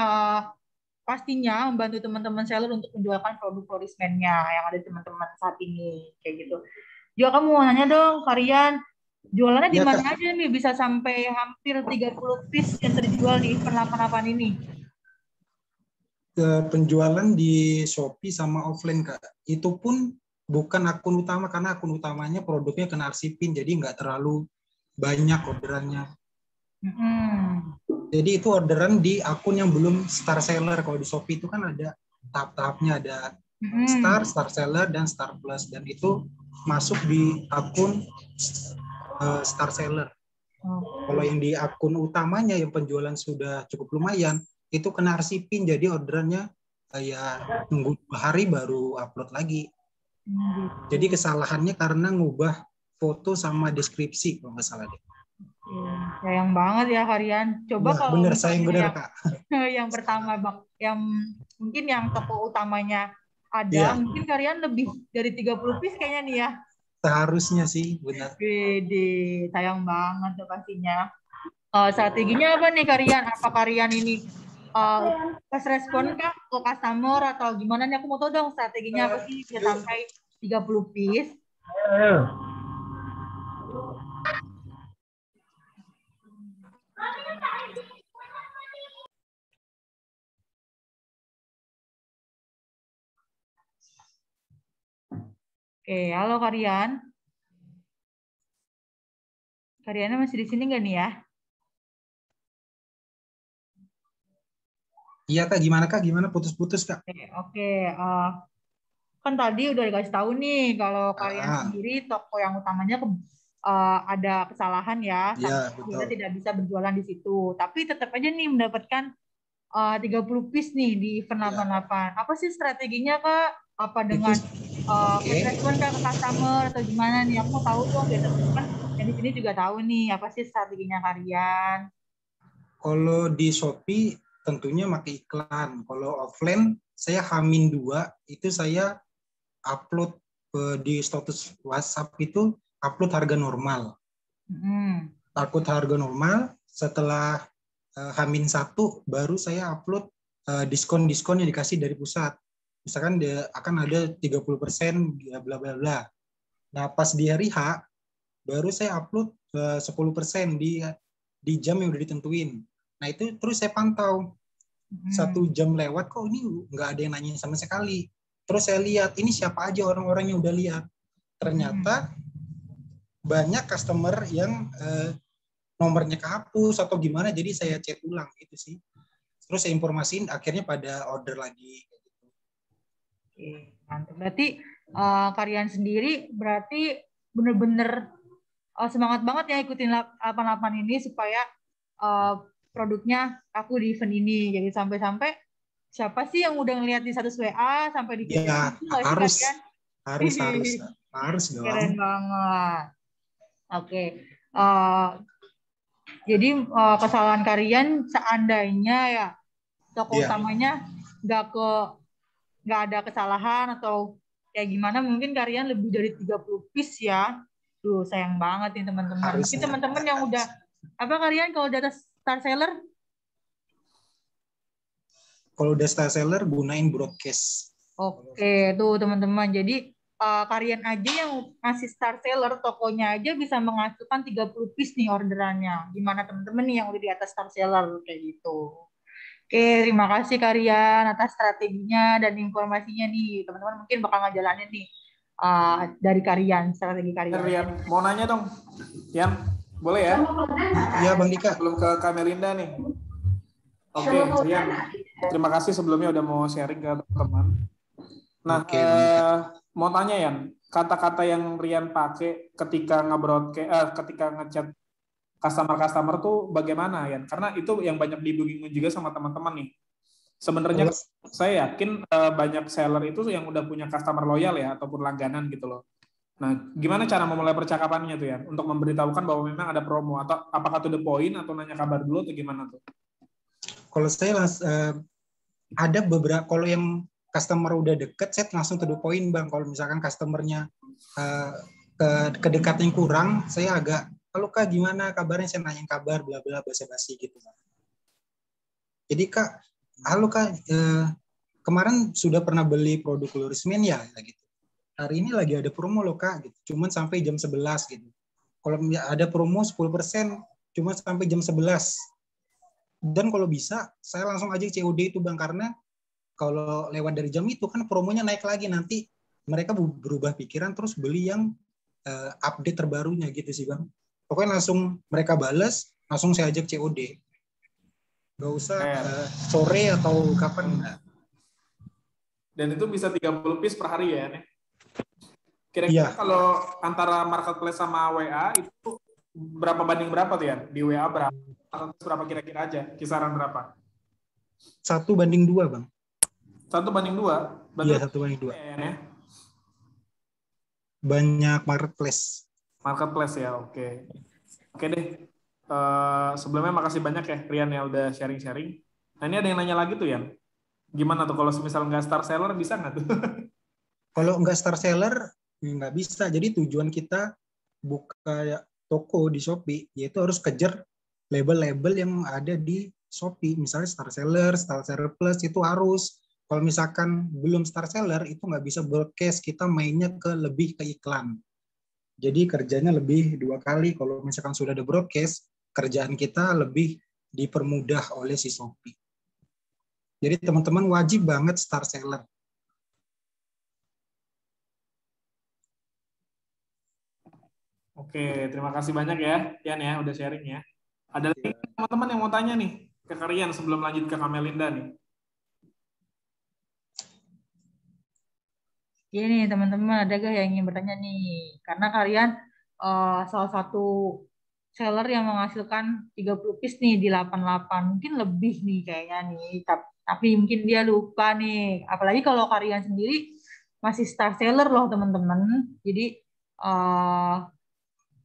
pastinya membantu teman-teman seller untuk menjualkan produk florismennya yang ada teman-teman saat ini kayak gitu. Juga kamu mau nanya dong, Karian, jualannya di Ya, mana Kak. aja nih bisa sampai hampir 30 piece yang terjual di event 88 ini? Penjualan di Shopee sama offline, Kak. Itu pun bukan akun utama, karena akun utamanya produknya kena arsipin, jadi nggak terlalu banyak orderannya. Jadi itu orderan di akun yang belum star seller. Kalau di Shopee itu kan ada tahap-tahapnya, ada star seller, dan star plus. Dan itu masuk di akun star seller. Kalau yang di akun utamanya yang penjualan sudah cukup lumayan, itu kena arsipin, jadi orderannya kayak nunggu 2 hari baru upload lagi. Jadi kesalahannya karena ngubah foto sama deskripsi kalau nggak salah deh. Sayang banget ya Karian. Coba Ya, kalau bener, misalnya sayang bener, yang, Kak. yang pertama Bang, yang mungkin yang toko utamanya Iya. ada, mungkin Karian lebih dari 30 piece kayaknya nih ya. Seharusnya sih, benar. Gede, sayang banget tuh pastinya. Strateginya apa nih Karian? Apa Karian ini pas respon kah ke customer atau gimana nih? Aku mau tahu dong strateginya apa sih bisa sampai 30 piece. Oke, halo Karian. Kariannya masih di sini nggak nih ya? Iya, Kak, gimana, Kak? Gimana, putus-putus, Kak? Oke. Kan tadi udah dikasih tahu nih kalau Karian sendiri toko yang utamanya ada kesalahan ya, Iya, sampai betul. kita tidak bisa berjualan di situ. Tapi tetap aja nih mendapatkan 30 piece nih di event 88. Apa sih strateginya Kak? Apa dengan respon Kak ke customer atau gimana nih? Aku mau tahu dong biar teman-teman yang di sini juga tahu nih apa sih strateginya Karian. Kalau di Shopee tentunya pakai iklan. Kalau offline saya H-2 itu saya upload di status WhatsApp itu upload harga normal. Upload harga normal, setelah H-1 baru saya upload diskon-diskon yang dikasih dari pusat. Misalkan akan ada 30% bla bla bla. Nah, pas di hari H baru saya upload 10% di jam yang udah ditentuin. Nah, itu terus saya pantau. 1 jam lewat kok ini nggak ada yang nanyain sama sekali. Terus saya lihat ini siapa aja orang-orang yang udah lihat. Ternyata banyak customer yang nomornya kehapus atau gimana, jadi saya chat ulang gitu sih. Terus saya informasiin, akhirnya pada order lagi. Oke, mantap. Berarti Karian sendiri berarti bener-bener semangat banget ya ikutin 88 ini supaya produknya aku di event ini. Jadi sampai-sampai siapa sih yang udah ngeliat di status WA sampai di Ya, harus dong. Keren banget. Oke. Jadi kesalahan Karian seandainya ya toko utamanya nggak ada kesalahan atau kayak gimana, mungkin Karian lebih dari 30 piece ya. Tuh sayang banget nih teman-teman. Mungkin teman-teman yang udah apa Karian kalau udah star seller? Kalau udah star seller gunain broadcast. Oke, tuh teman-teman. Jadi Karian aja yang ngasih star seller, tokonya aja bisa menghasilkan 30 piece nih orderannya. Gimana teman-teman nih yang udah di atas star seller kayak gitu. Oke, terima kasih Karian atas strateginya dan informasinya nih. Teman-teman mungkin bakal ngejalanin nih dari Karian, strategi Karian. Rian, mau nanya dong. Yan, boleh ya? Iya, Bang Dika. Belum ke Kamelinda nih. Oke, Rian. Terima kasih sebelumnya udah mau sharing ke teman. Nah, mau tanya Yan, kata-kata yang Rian pakai ketika ketika ngechat customer tuh bagaimana Yan? Karena itu yang banyak dibingungin juga sama teman-teman nih. Sebenarnya saya yakin banyak seller itu yang udah punya customer loyal ya ataupun langganan gitu loh. Nah, gimana cara memulai percakapannya tuh ya untuk memberitahukan bahwa memang ada promo atau apakah to the point atau nanya kabar dulu atau gimana tuh? Kalau saya ada beberapa, kalau yang customer udah deket, saya langsung to the point Bang. Kalau misalkan customernya kedekatan kurang, saya agak, halo Kak gimana kabarnya, saya nanyain kabar bla bla basa-basi gitu Bang. Jadi Kak halo Kak, kemarin sudah pernah beli produk Lurismen ya? Gitu. Hari ini lagi ada promo loh Kak, gitu. Cuman sampai jam 11 gitu. Kalau ada promo 10%, cuma sampai jam 11. Dan kalau bisa, saya langsung aja COD itu Bang, karena kalau lewat dari jam itu kan promonya naik lagi, nanti mereka berubah pikiran terus beli yang update terbarunya gitu sih Bang. Pokoknya langsung mereka balas, langsung saya ajak COD. Gak usah sore atau kapan. Dan itu bisa 30 piece per hari ya, nih. Kira-kira kalau antara marketplace sama WA itu berapa banding berapa tuh ya? Di WA berapa kira-kira aja? Kisaran berapa? 1:2 Bang. 1:2? Iya, 1:2. Ya? Banyak marketplace. Marketplace ya, oke. Oke deh. Sebelumnya makasih banyak ya Rian ya udah sharing-sharing. Nah ini ada yang nanya lagi tuh ya. Gimana tuh kalau misal nggak star seller bisa nggak tuh? Kalau nggak star seller nggak bisa. Jadi tujuan kita buka toko di Shopee yaitu harus kejar label-label yang ada di Shopee. Misalnya star seller plus itu harus. Kalau misalkan belum star seller itu nggak bisa broadcast. Kita mainnya lebih ke iklan. Jadi kerjanya lebih 2 kali. Kalau misalkan sudah ada broadcast, kerjaan kita lebih dipermudah oleh si Shopee. Jadi teman-teman wajib banget star seller. Oke, terima kasih banyak ya, Yan ya, udah sharing ya. Ada lagi teman-teman yang mau tanya nih ke kalian sebelum lanjut ke Kamelinda nih. Iya nih teman-teman, ada gak yang ingin bertanya nih? Karena kalian salah satu seller yang menghasilkan 30 piece nih di 88, mungkin lebih nih kayaknya nih. Tapi mungkin dia lupa nih. Apalagi kalau kalian sendiri masih star seller loh teman-teman. Jadi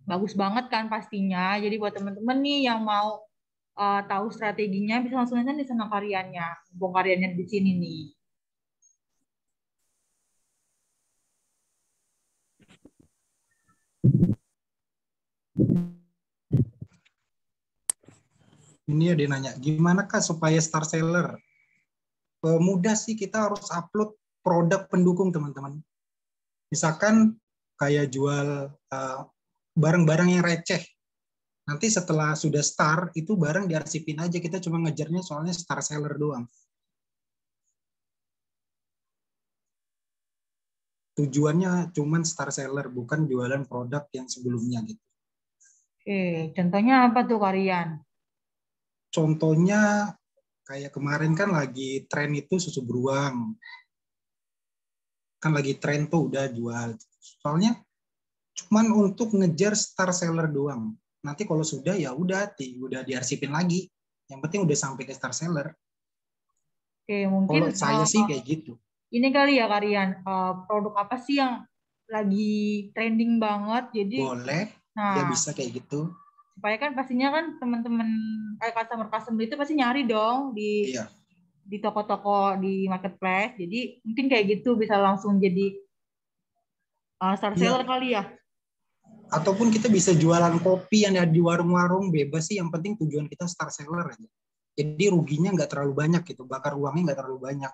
bagus banget kan pastinya. Jadi buat teman-teman nih yang mau tahu strateginya bisa langsung aja nih sama karyanya. Mumpung karyanya di sini nih. Ini ada yang nanya, gimana Kak supaya star seller? Mudah sih, kita harus upload produk pendukung teman-teman. Misalkan kayak jual barang-barang yang receh. Nanti setelah sudah star, itu barang diarsipin aja. Kita cuma ngejarnya soalnya star seller doang. Tujuannya cuma star seller, bukan jualan produk yang sebelumnya gitu. Oke, contohnya apa tuh Karian? Contohnya kayak kemarin kan lagi tren itu susu beruang. Kan lagi tren tuh udah jual. Soalnya cuman untuk ngejar star seller doang. Nanti kalau sudah ya udah diarsipin lagi. Yang penting udah sampai ke star seller. Oke, mungkin kalau saya sih kayak gitu. Ini kali ya Karian, produk apa sih yang lagi trending banget? Jadi boleh, ya bisa kayak gitu. Supaya kan pastinya kan teman-teman customer itu pasti nyari dong di toko-toko di marketplace. Jadi mungkin kayak gitu bisa langsung jadi star seller kali ya. Ataupun kita bisa jualan kopi yang ada di warung-warung, bebas sih. Yang penting tujuan kita star seller aja. Jadi ruginya nggak terlalu banyak gitu, bakar uangnya nggak terlalu banyak.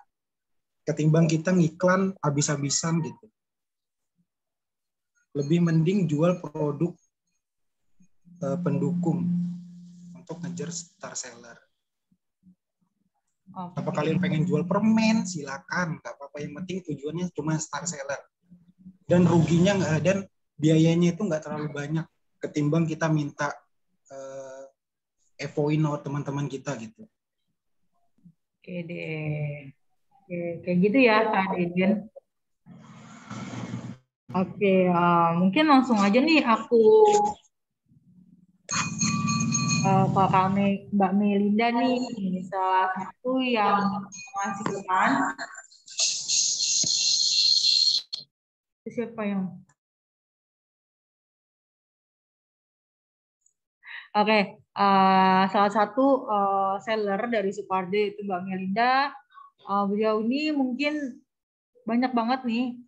Ketimbang kita ngiklan habis-habisan gitu. Lebih mending jual produk pendukung untuk ngejar star seller. Apa kalian pengen jual permen, silakan, nggak apa-apa. Yang penting tujuannya cuma star seller. Dan ruginya nggak, dan biayanya itu nggak terlalu banyak ketimbang kita minta FOI teman-teman kita gitu. Oke deh. Oke, kayak gitu ya Kak Deden. Oke, mungkin langsung aja nih aku ke Mbak Melinda nih, salah satu yang menghasilkan. Siapa yang? Oke, salah satu seller dari Suparde itu Mbak Melinda. Beliau ini mungkin banyak banget nih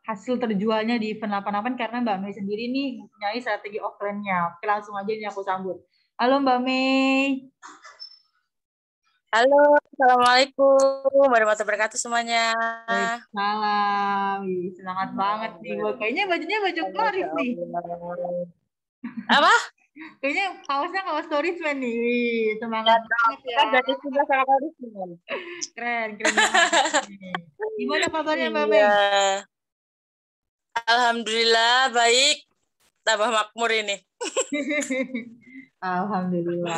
hasil terjualnya di event 88 karena Mbak Mei sendiri nih mempunyai strategi offline-nya. Oke, langsung aja nih aku sambut. Halo Mbak Mei. Halo, Assalamualaikum warahmatullahi wabarakatuh semuanya. Waalaikumsalam. Ih, semangat banget nih. Wah, kayaknya bajunya baju Clarif Masya nih. Allah. Apa? Kayaknya kaosnya kaos Stories-man nih. Wih, semangat Ya, banget ya. kita jadi sudah sama Karisman. Keren, keren banget nih. Gimana kabarnya Mbak Iya. Mei? Alhamdulillah baik. Tambah makmur ini. Alhamdulillah.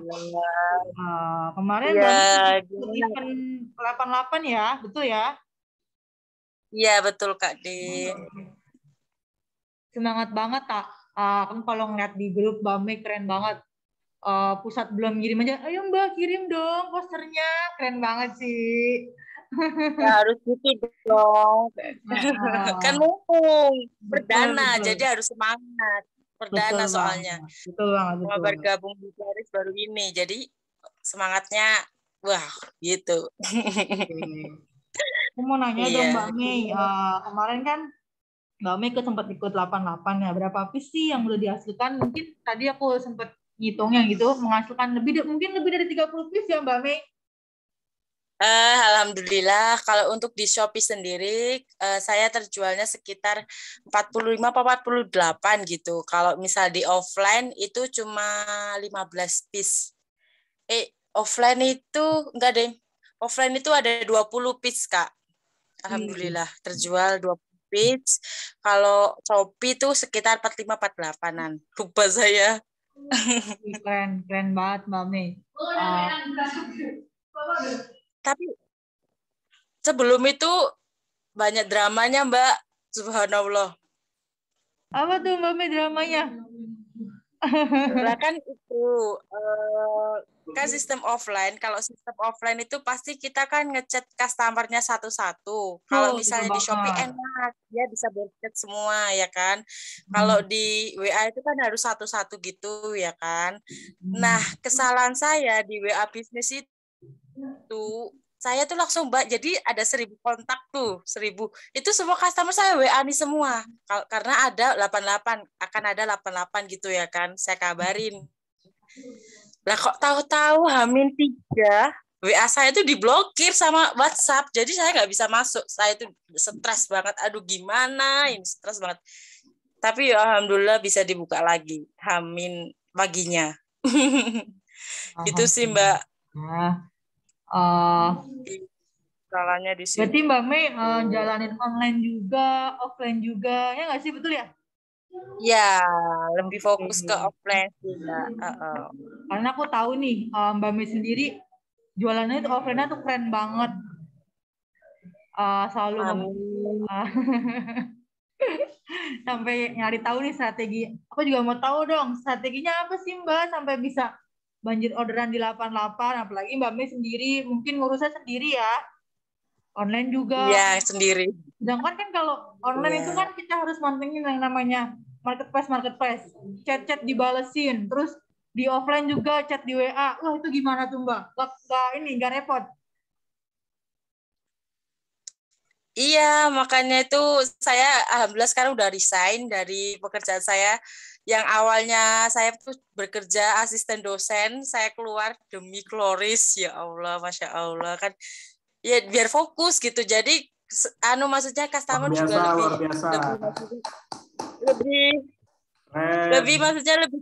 Alhamdulillah. Kemarin Iya, Mbak Mei ikut gimana? event 88 ya, betul ya? Iya, betul Kak Di. Semangat banget tak? Kan kalau ngeliat di grup Mbak Mei keren banget. Pusat belum ngirim aja, ayo Mbak kirim dong posternya, keren banget sih. Ya, harus gitu dong. Kan Heeh. mumpung Betul, perdana, betul. jadi harus semangat. Betul Perdana soalnya. banget. Betul banget, Cuma betul. bergabung di Paris baru ini, jadi semangatnya wah gitu. Aku mau nanya dong Mbak Iya. Mei, kemarin kan Mbak Mei sempat ikut 88 ya, berapa piece sih yang udah dihasilkan? Mungkin tadi aku sempat ngitungnya gitu, menghasilkan mungkin lebih dari 30 piece ya Mbak Mei? Alhamdulillah kalau untuk di Shopee sendiri saya terjualnya sekitar 45 atau 48 gitu. Kalau misal di offline itu cuma 15 piece. Offline itu enggak deh. Offline itu ada 20 piece, Kak. Wih, Alhamdulillah terjual 20 piece. Kalau Shopee itu sekitar 45 48-an. Lupa saya. keren, keren banget Mbak Mei. Tapi sebelum itu banyak dramanya, Mbak. Subhanallah. Apa tuh Mbak Mei dramanya? Lah kan itu kan sistem offline. Kalau sistem offline itu pasti kita kan ngechat customernya satu-satu. Kalau Betul misalnya di Shopee banget. enak, dia bisa berchat semua ya kan. Hmm. Kalau di WA itu kan harus satu-satu gitu ya kan. Hmm. Nah, kesalahan saya di WA bisnis itu saya tuh langsung jadi ada 1.000 kontak tuh 1.000 itu semua customer saya WA nih semua karena ada 88 akan ada 88 gitu ya kan saya kabarin lah kok tahu-tahu H-3 WA saya tuh diblokir sama WhatsApp jadi saya nggak bisa masuk saya tuh stres banget aduh gimana ini stres banget tapi ya alhamdulillah bisa dibuka lagi H- paginya itu sih Mbak Nah, uh, salahnya di berarti situ. Mbak Mei jalanin online juga, offline juga, ya nggak sih betul ya? Ya, lebih Oke. fokus ke offline sih, Mbak. Karena aku tahu nih Mbak Mei sendiri jualannya itu offline-nya tuh keren banget. Selalu Amin. sampai nyari tahu nih strategi. Aku juga mau tahu dong strateginya apa sih Mbak sampai bisa banjir orderan di 88, apalagi Mbak Mei sendiri mungkin ngurusnya sendiri ya. Online juga. Iya, sendiri. Sedangkan kan kalau online itu Iya. kan kita harus mantengin yang namanya marketplace. Chat-chat dibalesin, terus di offline juga chat di WA. Wah, itu gimana tuh Mbak? Nggak repot. Iya, makanya itu saya alhamdulillah sekarang udah resign dari pekerjaan saya. Yang awalnya saya tuh bekerja asisten dosen, saya keluar demi Kloris. Ya Allah, Masya Allah. Kan ya biar fokus gitu. Jadi maksudnya customer juga Luar biasa. lebih maksudnya lebih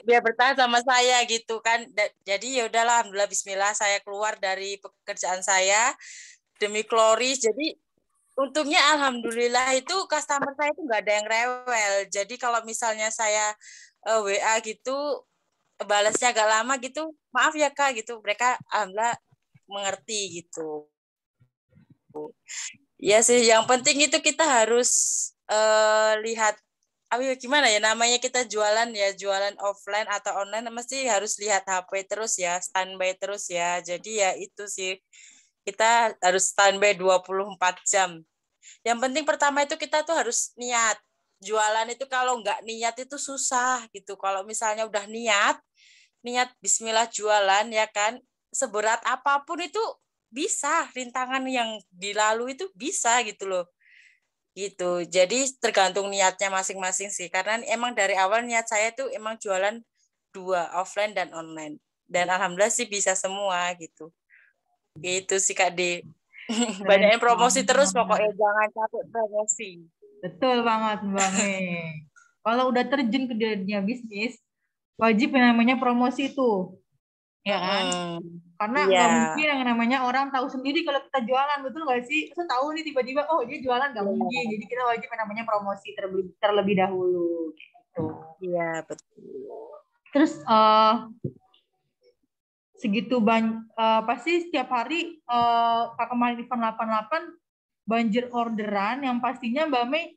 biar bertahan sama saya gitu kan jadi ya udahlah alhamdulillah bismillah saya keluar dari pekerjaan saya demi Kloris jadi untungnya alhamdulillah itu customer saya itu nggak ada yang rewel jadi kalau misalnya saya WA gitu balasnya agak lama gitu maaf ya Kak gitu mereka alhamdulillah mengerti gitu ya sih yang penting itu kita harus lihat gimana ya namanya kita jualan ya jualan offline atau online mesti harus lihat HP terus ya standby terus ya jadi ya itu sih kita harus standby 24 jam yang penting pertama itu kita tuh harus niat jualan itu kalau nggak niat itu susah gitu kalau misalnya udah niat Bismillah jualan ya kan seberat apapun itu bisa rintangan yang dilalui itu bisa gitu loh gitu. Jadi tergantung niatnya masing-masing sih. Karena emang dari awal niat saya tuh emang jualan dua, offline dan online. Dan alhamdulillah sih bisa semua gitu. Gitu sih Kak D. Keren Banyakin promosi terus banget. pokoknya, jangan capek promosi. Betul banget Mbak Mei. Kalau udah terjun ke dunia bisnis, wajib yang namanya promosi itu, ya kan? Karena Iya. nggak mungkin yang namanya orang tahu sendiri kalau kita jualan, betul nggak sih? Kita tahu nih tiba-tiba, oh dia jualan, nggak mungkin. Jadi kita wajib yang namanya promosi terlebih dahulu, gitu. Iya betul. Terus segitu pasti setiap hari kemarin event 88 banjir orderan yang pastinya Mbak Mei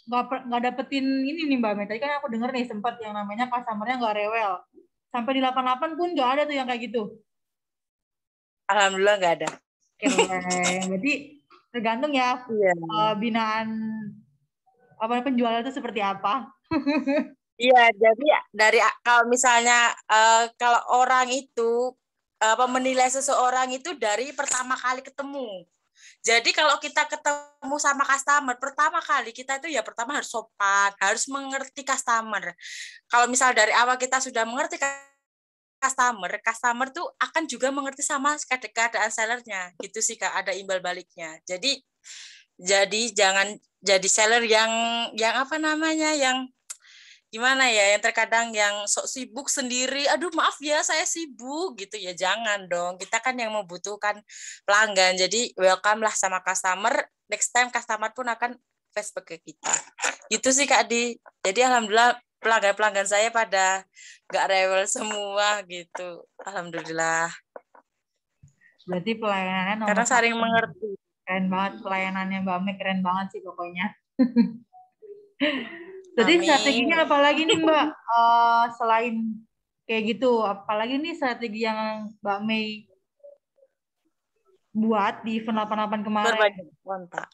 nggak dapetin ini nih Mbak Mei. Tadi kan aku denger nih sempat yang namanya customer-nya nggak rewel. Sampai di 88 pun nggak ada tuh yang kayak gitu. Alhamdulillah nggak ada. Keren. Berarti tergantung ya binaan penjualan itu seperti apa. Iya, jadi dari kalau misalnya kalau orang itu menilai seseorang itu dari pertama kali ketemu. Jadi kalau kita ketemu sama customer pertama kali, kita itu ya pertama harus sopan, harus mengerti customer. Kalau misal dari awal kita sudah mengerti customer tuh akan juga mengerti sama keadaan sellernya. Gitu sih Kak, ada imbal baliknya. Jadi jangan jadi seller yang apa namanya, yang gimana ya, yang terkadang yang sok sibuk sendiri, aduh maaf ya saya sibuk gitu ya, jangan dong, kita kan yang membutuhkan pelanggan, jadi welcome lah sama customer, next time customer pun akan flashback ke kita, gitu sih Kak Di. Jadi alhamdulillah pelanggan saya pada nggak rewel semua gitu, alhamdulillah. Berarti pelayanannya nomor Karena saling mengerti. Keren banget pelayanannya Mbak Mek, keren banget sih pokoknya. Jadi strateginya apalagi nih Mbak, selain kayak gitu, apalagi nih strategi yang Mbak Mei buat di event 88 kemarin? Perbanyak kontak.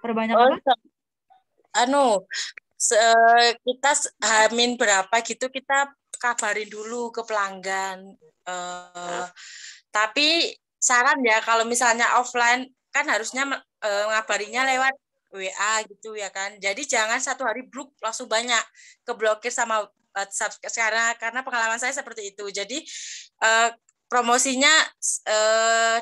Perbanyak apa? Kita Hamin berapa gitu kita kabarin dulu ke pelanggan. Tapi saran ya, kalau misalnya offline kan harusnya ngabarinya lewat WA gitu ya kan. Jadi jangan satu hari bluk langsung banyak keblokir sama WhatsApp karena pengalaman saya seperti itu. Jadi promosinya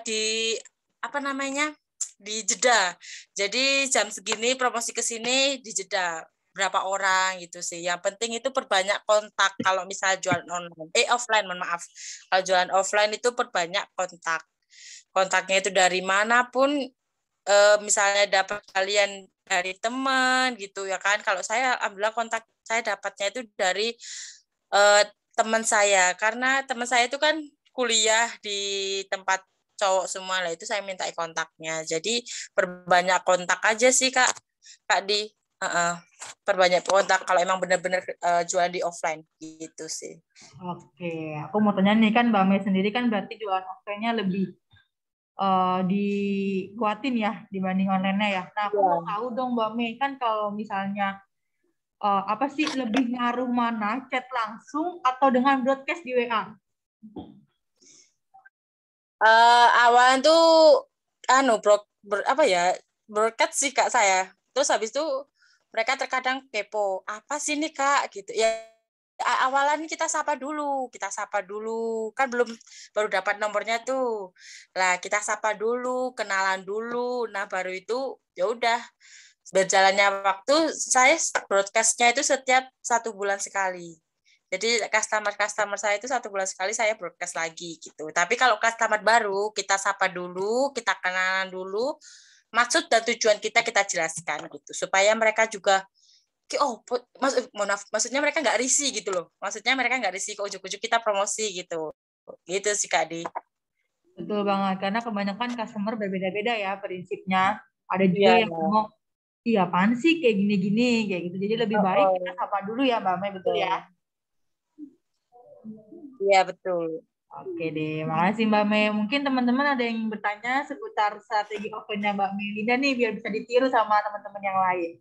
di apa namanya, di jeda. Jadi jam segini promosi ke sini di jeda berapa orang gitu sih. Yang penting itu perbanyak kontak kalau misalnya jualan online. Offline, mohon maaf. Kalau jualan offline itu perbanyak kontak. Kontaknya itu dari manapun, misalnya dapat kalian dari teman gitu ya kan. Kalau saya alhamdulillah kontak saya dapatnya itu dari teman saya, karena teman saya itu kan kuliah di tempat cowok semua lah, itu saya minta kontaknya. Jadi perbanyak kontak aja sih Kak Di. Perbanyak kontak kalau emang benar-benar jualan di offline gitu sih. Oke, aku mau tanya nih, kan Mbak Mei sendiri kan berarti jualan offline-nya lebih dikuatin ya dibanding online-nya ya. Nah, aku mau tahu dong Mbak Mei, kan kalau misalnya apa sih lebih ngaruh mana, chat langsung atau dengan broadcast di WA? Awalan tuh broadcast sih Kak saya. Terus habis itu mereka terkadang kepo, apa sih nih Kak gitu ya. Awalan kita sapa dulu kan baru dapat nomornya tuh lah, kita sapa dulu, kenalan dulu, nah baru itu ya udah berjalannya waktu saya broadcastnya itu setiap 1 bulan sekali. Jadi customer saya itu 1 bulan sekali saya broadcast lagi gitu. Tapi kalau customer baru kita sapa dulu, kita kenalan dulu, maksud dan tujuan kita jelaskan gitu supaya mereka juga maksudnya mereka nggak risih gitu loh. Maksudnya mereka nggak risih ke ujuk-ujuk kita promosi gitu. Gitu sih Kak Di. Betul banget, karena kebanyakan customer berbeda-beda ya prinsipnya. Ada juga yang ngomong, iya apaan sih kayak gini-gini, kayak gitu. Jadi lebih baik kita sapa dulu ya Mbak Mei, betul ya? Iya, betul. Oke deh, makasih Mbak Mei. Mungkin teman-teman ada yang bertanya seputar strategi offline-nya Mbak Mei Linda nih, biar bisa ditiru sama teman-teman yang lain.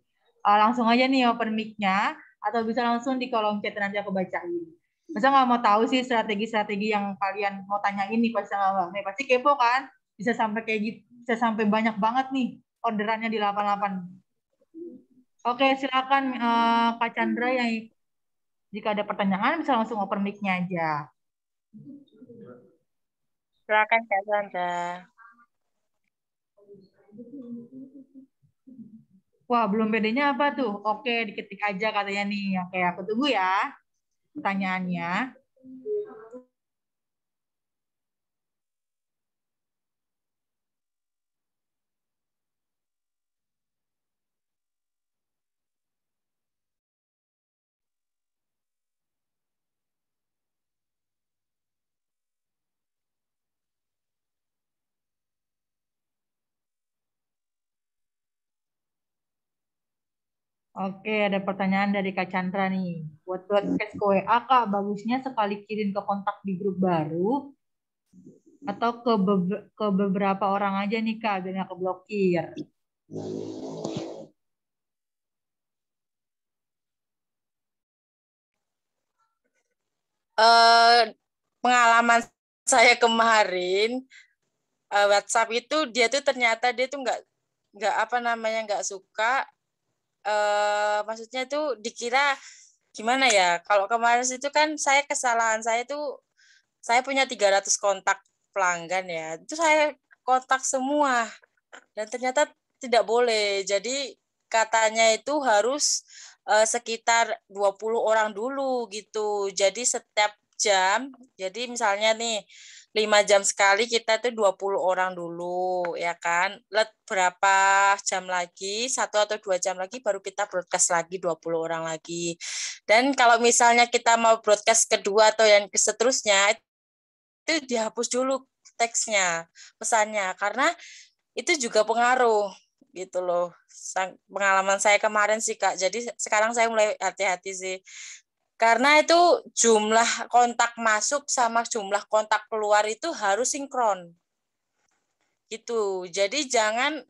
Langsung aja nih open mic-nya, atau bisa langsung di kolom chat nanti aku bacain. Masa nggak mau tahu sih strategi-strategi yang kalian mau tanya ini pasti sama Mbak Mei? Pasti kepo kan? Bisa sampai kayak gitu, bisa sampai banyak banget nih orderannya di 88. Oke, silakan Kak Chandra yang Jika ada pertanyaan bisa langsung open mic-nya aja. Silakan Kak Sandra. Wah, belum bedanya apa tuh? Oke, diketik aja katanya nih. Oke, aku tunggu ya pertanyaannya. Oke, ada pertanyaan dari Kak Chandra nih. Buat broadcast ke WA, Kak, bagusnya sekali kirim ke kontak di grup baru atau ke beberapa orang aja nih, Kak, biar nggak keblokir. Pengalaman saya kemarin, WhatsApp itu dia tuh ternyata dia tuh nggak apa namanya nggak suka. Maksudnya tuh dikira gimana ya? Kalau kemarin itu kan kesalahan saya tuh saya punya 300 kontak pelanggan ya. Itu saya kontak semua dan ternyata tidak boleh. Jadi katanya itu harus sekitar 20 orang dulu gitu. Jadi setiap jam, jadi misalnya nih 5 jam sekali kita tuh 20 orang dulu ya kan. Let berapa jam lagi, 1 atau 2 jam lagi baru kita broadcast lagi 20 orang lagi. Dan kalau misalnya kita mau broadcast kedua atau yang seterusnya itu dihapus dulu teksnya, pesannya karena itu juga pengaruh gitu loh. Pengalaman saya kemarin sih Kak. Jadi sekarang saya mulai hati-hati sih. Karena itu jumlah kontak masuk sama jumlah kontak keluar itu harus sinkron. Gitu. Jadi jangan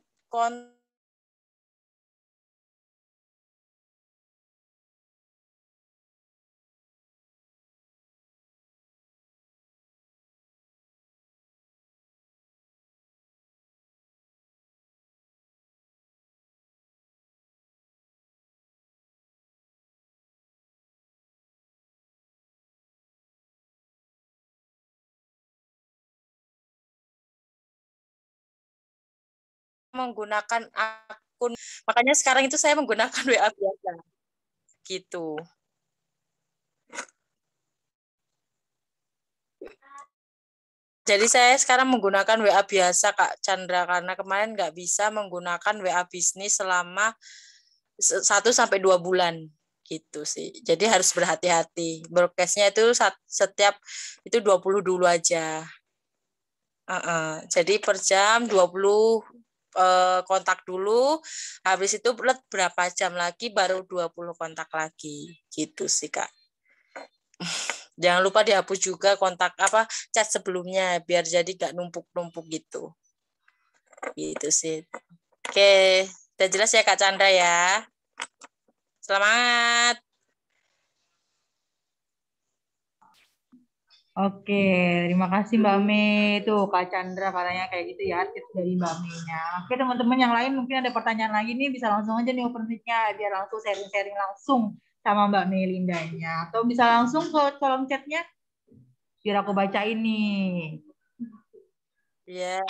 menggunakan akun. Makanya sekarang itu saya menggunakan WA biasa. Gitu. Jadi saya sekarang menggunakan WA biasa Kak Chandra karena kemarin nggak bisa menggunakan WA bisnis selama 1 sampai 2 bulan gitu sih. Jadi harus berhati-hati. Broadcast-nya itu setiap itu 20 dulu aja. Jadi per jam 20 kontak dulu, habis itu berapa jam lagi baru 20 kontak lagi. Gitu sih Kak. Jangan lupa dihapus juga kontak chat sebelumnya biar jadi gak numpuk-numpuk gitu. Gitu sih. Oke, udah jelas ya Kak Chandra ya. Selamat. Oke, terima kasih Mbak Mei. Tuh Kak Chandra katanya kayak gitu ya tips dari Mbak Mei-nya. Oke, teman-teman yang lain mungkin ada pertanyaan lagi nih bisa langsung aja nih open mic-nya biar langsung sharing-sharing langsung sama Mbak Mei Lindanya. Atau bisa langsung ke kolom chat-nya biar aku bacain nih. Iya.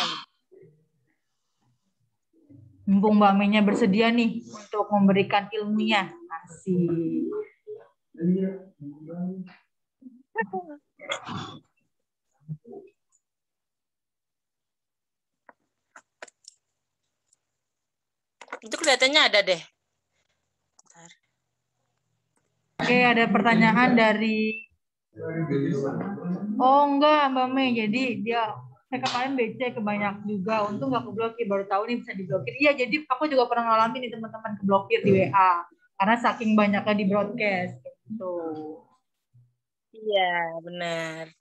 Mumpung Mbak Mei-nya bersedia nih untuk memberikan ilmunya. Asik. Itu kelihatannya ada deh. Oke, ada pertanyaan dari Oh enggak Mbak Mei, jadi saya kemarin BC kebanyak juga, untung nggak keblokir, baru tahu nih bisa diblokir. Iya, jadi aku juga pernah ngalamin nih teman-teman keblokir di WA karena saking banyaknya di broadcast gitu. Iya, benar.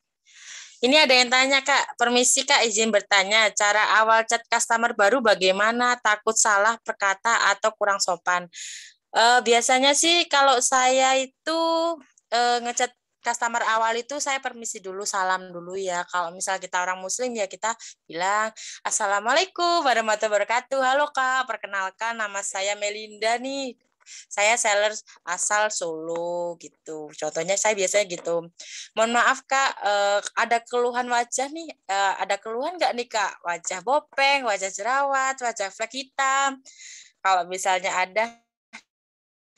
Ini ada yang tanya Kak, permisi Kak, izin bertanya, cara awal chat customer baru bagaimana? Takut salah perkata atau kurang sopan? Biasanya sih kalau saya itu ngechat customer awal itu saya permisi dulu, salam dulu ya. Kalau misal kita orang muslim ya kita bilang Assalamualaikum warahmatullahi wabarakatuh. Halo Kak, perkenalkan nama saya Melinda nih. saya seller asal Solo gitu. Contohnya saya biasanya gitu. Mohon maaf Kak, ada keluhan wajah nih, ada keluhan nggak nih Kak? Wajah bopeng, wajah jerawat, wajah flek hitam. Kalau misalnya ada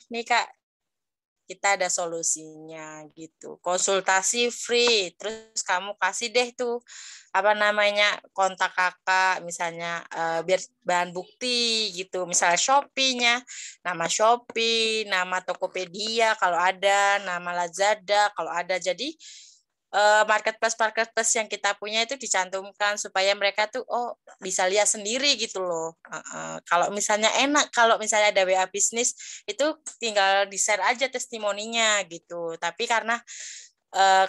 nih Kak, kita ada solusinya gitu. Konsultasi free, terus kamu kasih deh tuh apa namanya kontak kakak misalnya biar bahan bukti gitu, misalnya Shopee-nya, nama Shopee, nama Tokopedia kalau ada, nama Lazada kalau ada. Jadi marketplace yang kita punya itu dicantumkan supaya mereka tuh bisa lihat sendiri gitu loh. Kalau misalnya enak, kalau misalnya ada WA bisnis itu tinggal di-share aja testimoninya gitu. Tapi karena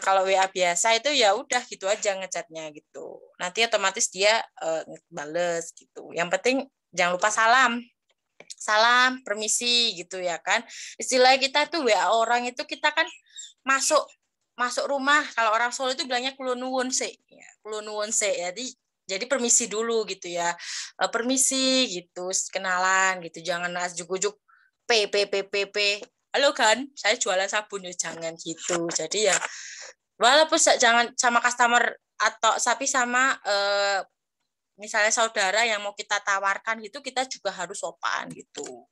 kalau WA biasa itu ya udah gitu aja ngechatnya gitu. Nanti otomatis dia bales gitu. Yang penting jangan lupa salam. Salam, permisi gitu ya kan. Istilah kita tuh WA orang itu kita kan masuk rumah, kalau orang Solo itu bilangnya kulon nuwun sih, ya, kulon nuwun sih. Jadi permisi dulu gitu ya, permisi gitu, kenalan gitu, jangan ujuk-ujuk p, halo kan, saya jualan sabun ya jangan gitu. Jadi ya, walaupun jangan sama customer atau tapi sama misalnya saudara yang mau kita tawarkan gitu, kita juga harus sopan gitu.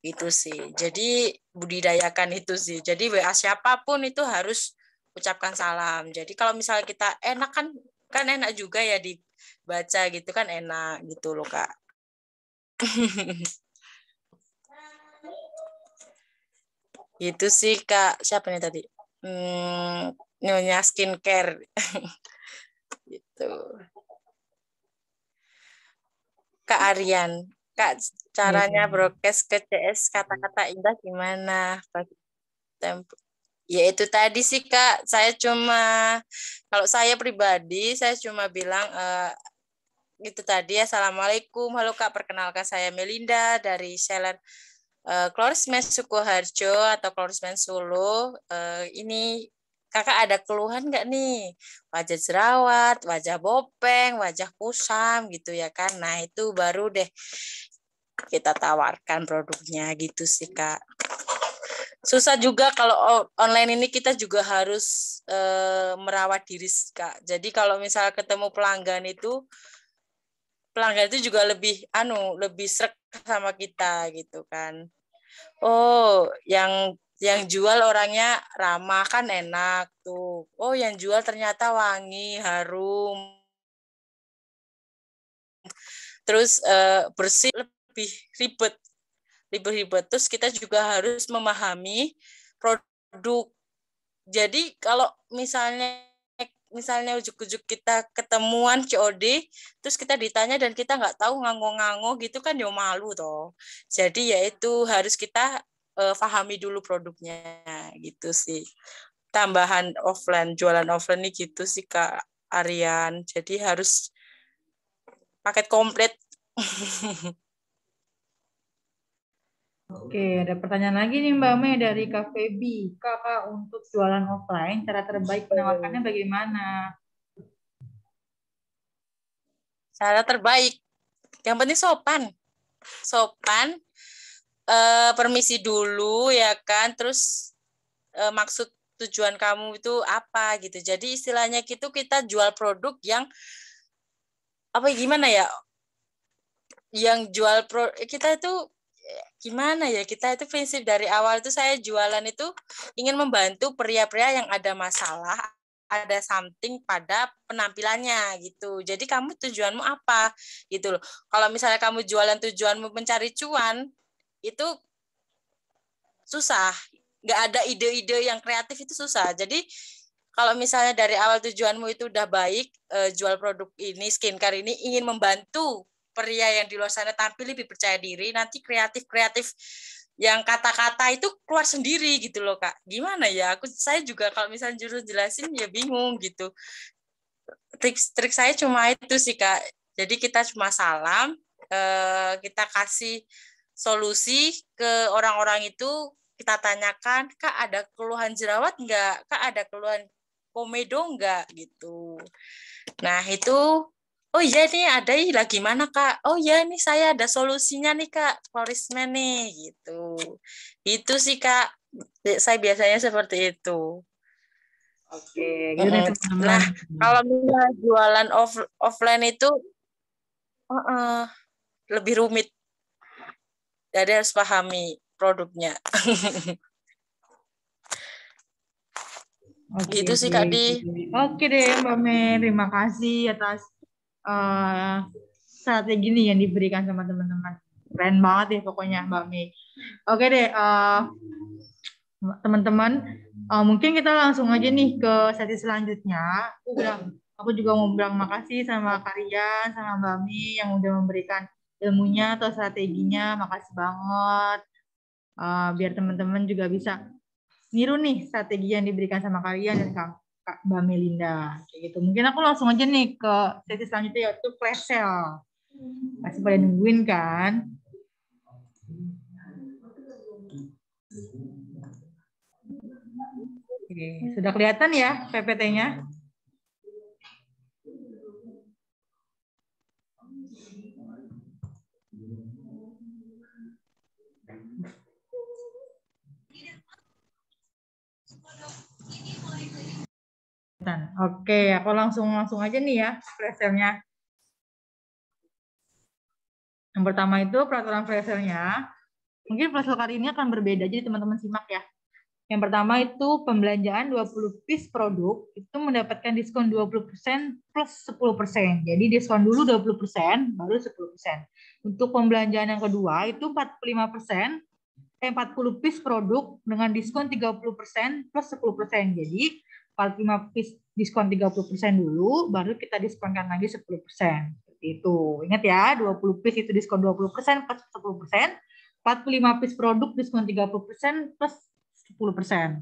Itu sih. Jadi budidayakan itu sih. Jadi WA siapapun itu harus ucapkan salam. Jadi kalau misalnya kita enak kan enak juga ya dibaca gitu kan enak gitu loh Kak. Itu sih Kak. Siapa nih tadi? Nyonya skincare. Gitu. Kak Aryan. Kak, caranya broadcast ke CS kata-kata indah gimana? Ya itu tadi sih Kak, kalau saya pribadi, saya cuma bilang itu tadi, Assalamualaikum, halo Kak, perkenalkan saya Melinda dari seller Klorismen Sukoharjo atau Klorismen Solo. Ini Kakak ada keluhan nggak nih? Wajah jerawat, wajah bopeng, wajah kusam gitu ya kan. Nah itu baru deh kita tawarkan produknya gitu sih Kak. Susah juga kalau online ini kita juga harus merawat diri Kak. Jadi kalau misalnya ketemu pelanggan itu juga lebih srek sama kita gitu kan. Oh, yang jual orangnya ramah kan enak tuh. Oh, yang jual ternyata wangi, harum. Terus bersih lebih ribet. Terus kita juga harus memahami produk. Jadi kalau misalnya ujuk-ujuk kita ketemuan COD, terus kita ditanya dan kita nggak tahu ngango-ngango gitu kan ya malu toh. Jadi ya itu harus kita pahami dulu produknya gitu sih. Tambahan jualan offline ini gitu sih Kak Aryan. Jadi harus paket komplit. Oke, ada pertanyaan lagi nih Mbak Mei dari Kak Febi. Kakak untuk jualan offline, cara terbaik menawarkannya bagaimana? Cara terbaik, yang penting sopan, permisi dulu ya kan, terus maksud tujuan kamu itu apa gitu. Jadi istilahnya gitu kita jual produk yang apa gimana ya, yang jual kita itu gimana ya, kita itu prinsip dari awal itu saya jualan itu ingin membantu pria-pria yang ada masalah, ada something pada penampilannya gitu. Jadi kamu tujuanmu apa gitu loh. Kalau misalnya kamu jualan tujuanmu mencari cuan, itu susah. Nggak ada ide-ide yang kreatif itu susah. Jadi kalau misalnya dari awal tujuanmu itu udah baik, jual produk ini, skincare ini ingin membantu pria yang di luar sana tampil lebih percaya diri, nanti kreatif yang kata-kata itu keluar sendiri gitu loh Kak. Gimana ya? Saya juga kalau misalnya jurus jelasin ya bingung gitu. Trik saya cuma itu sih Kak. Jadi kita cuma salam, kita kasih solusi ke orang-orang itu, kita tanyakan, Kak ada keluhan jerawat enggak? Kak ada keluhan komedo enggak gitu. Nah, itu Oh iya nih ada lagi mana Kak? Oh iya nih saya ada solusinya nih Kak, Florisman nih gitu. Itu sih Kak, saya biasanya seperti itu. Oke, gitu nih teman-teman. Nah, kalau misalnya jualan offline itu lebih rumit. Jadi harus pahami produknya. Oke, Gitu sih Kak Di. Oke deh Mbak Mei, terima kasih atas strategi nih yang diberikan sama teman-teman. Keren banget ya pokoknya Mbak Mei. Oke deh, teman-teman, mungkin kita langsung aja nih ke sesi selanjutnya. Aku juga mau bilang makasih sama Karian, sama Mbak Mi yang udah memberikan ilmunya atau strateginya. Makasih banget. Biar teman-teman juga bisa niru nih strategi yang diberikan sama kalian dan Kak Mbak Melinda. Kayak gitu. Mungkin aku langsung aja nih ke sesi selanjutnya yaitu flash sale. Masih pada nungguin kan? Oke, sudah kelihatan ya PPT-nya? Oke, aku langsung aja nih ya flash sale-nya. Yang pertama itu peraturan flash sale-nya. Mungkin flash sale kali ini akan berbeda, jadi teman-teman simak ya. Yang pertama itu pembelanjaan 20 piece produk itu mendapatkan diskon 20% plus 10%. Jadi diskon dulu 20%, baru 10%. Untuk pembelanjaan yang kedua itu 40 piece produk dengan diskon 30% plus 10%. Jadi 45 piece diskon 30% dulu, baru kita diskonkan lagi 10%. Seperti itu. Ingat ya, 20 piece itu diskon 20% plus 10%. 45 piece produk diskon 30% plus 10%.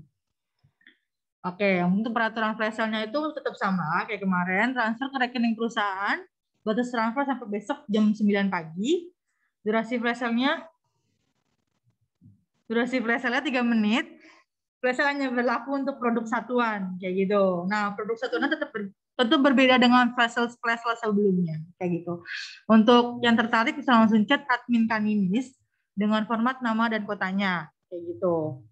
Oke, untuk peraturan flash sale-nya itu tetap sama kayak kemarin, transfer ke rekening perusahaan, batas transfer sampai besok jam 9 pagi. Durasi flash sale-nya 3 menit. Flash sale hanya berlaku untuk produk satuan, kayak gitu. Nah, produk satuan tentu berbeda dengan flash sale sebelumnya, kayak gitu. Untuk yang tertarik bisa langsung chat admin Kaninis dengan format nama dan kotanya, kayak gitu.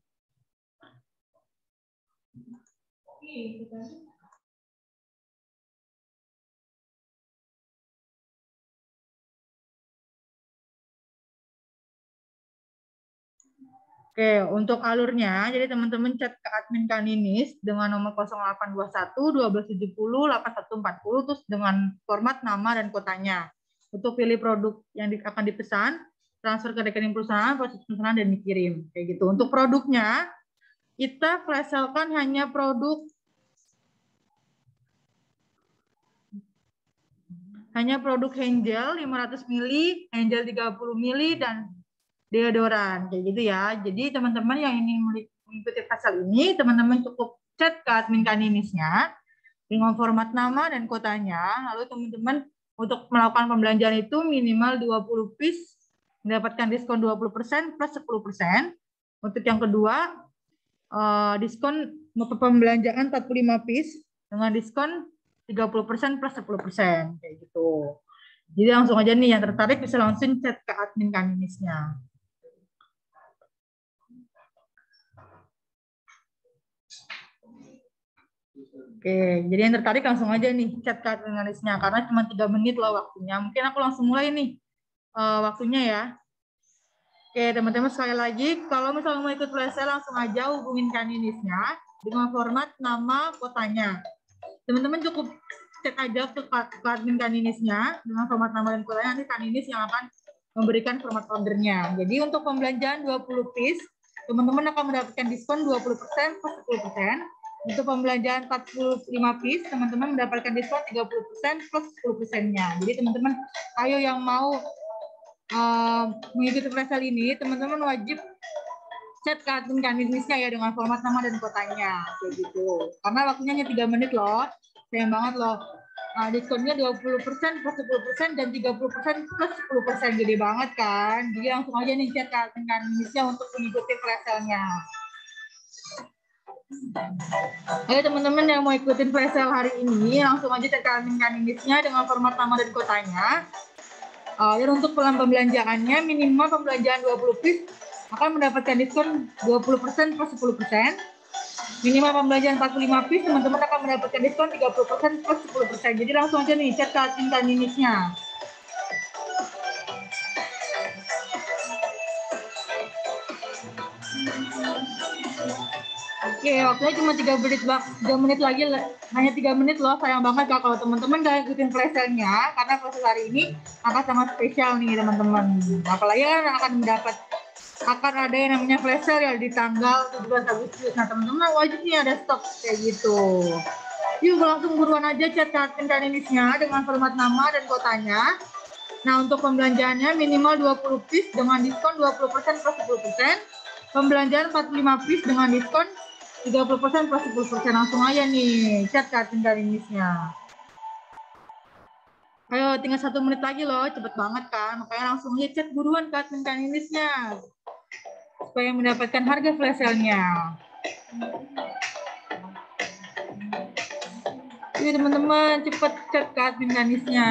Oke, untuk alurnya, jadi teman-teman chat ke admin Kaninis dengan nomor 0821 1270 8140 terus dengan format nama dan kotanya. Untuk pilih produk yang akan dipesan, transfer ke rekening perusahaan, proses pemesanan dan dikirim. Kayak gitu. Untuk produknya, kita flash sale-kan hanya produk hand gel 500 ml, hand gel 30 ml dan deodoran kayak gitu ya. Jadi teman-teman yang ingin mengikuti flash sale ini, teman-teman cukup chat ke admin Kaninisnya dengan format nama dan kotanya. Lalu teman-teman untuk melakukan pembelanjaan itu minimal 20 piece mendapatkan diskon 20% plus 10%. Untuk yang kedua, diskon pembelanjaan 45 piece dengan diskon 30% plus 10%. Kayak gitu. Jadi langsung aja nih yang tertarik bisa langsung chat ke admin Kaninisnya. Oke, jadi yang tertarik langsung aja nih chat ke admin Kaninisnya karena cuma 3 menit loh waktunya. Mungkin aku langsung mulai nih waktunya ya. Oke, teman-teman sekali lagi, kalau misalnya mau ikut flash sale langsung aja hubungin Kaninisnya dengan format nama kotanya. Teman-teman cukup cek aja ke admin Kaninisnya dengan format nama dan kotanya, nanti Kaninis yang akan memberikan format ordernya. Jadi untuk pembelanjaan 20 piece, teman-teman akan mendapatkan diskon 20% plus 10%. Untuk pembelanjaan 45 piece, teman-teman mendapatkan diskon 30% plus 10%-nya. Jadi teman-teman, ayo yang mau mengikuti flash sale ini, teman-teman wajib chat ke admin Kaninisnya ya dengan format nama dan kotanya, kayak gitu. Karena waktunya hanya 3 menit loh, sayang banget loh. Diskonnya 20% plus 10% dan 30% plus 10%, gede banget kan. Jadi langsung aja nih chat ke admin Kaninisnya untuk mengikuti flash sale-nya. Oke teman-teman yang mau ikutin flash sale hari ini, langsung aja cek admin Kanimisnya dengan format nama dan kotanya. Dan untuk pembelanjaannya, minimal pembelanjaan 20 piece akan mendapatkan diskon 20% plus 10%. Minimal pembelanjaan 45 piece, teman-teman akan mendapatkan diskon 30% plus 10%. Jadi langsung aja nih cek admin Kanimisnya. Oke, waktunya cuma 3 menit lagi, hanya 3 menit loh. Sayang banget kalau teman-teman gak ikutin flash sale-nya, karena proses hari ini akan sangat spesial nih teman-teman. Apalagi kan akan ada yang namanya flash sale ya di tanggal 17 Agustus. Nah teman-teman wajib nih ada stok kayak gitu. Yuk langsung buruan aja chat admin Kanimisnya dengan format nama dan kotanya. Nah untuk pembelanjaannya minimal 20 piece dengan diskon 20% plus 10%. Pembelanjaan 45 piece dengan diskon 30% plus 10%. Langsung aja nih chat ke admin Kanimisnya. Ayo tinggal 1 menit lagi loh, cepet banget kan. Makanya langsung aja chat buruan ke admin Kanimisnya supaya mendapatkan harga flash sale-nya. Jadi teman-teman cepet chat ke admin Kanimisnya.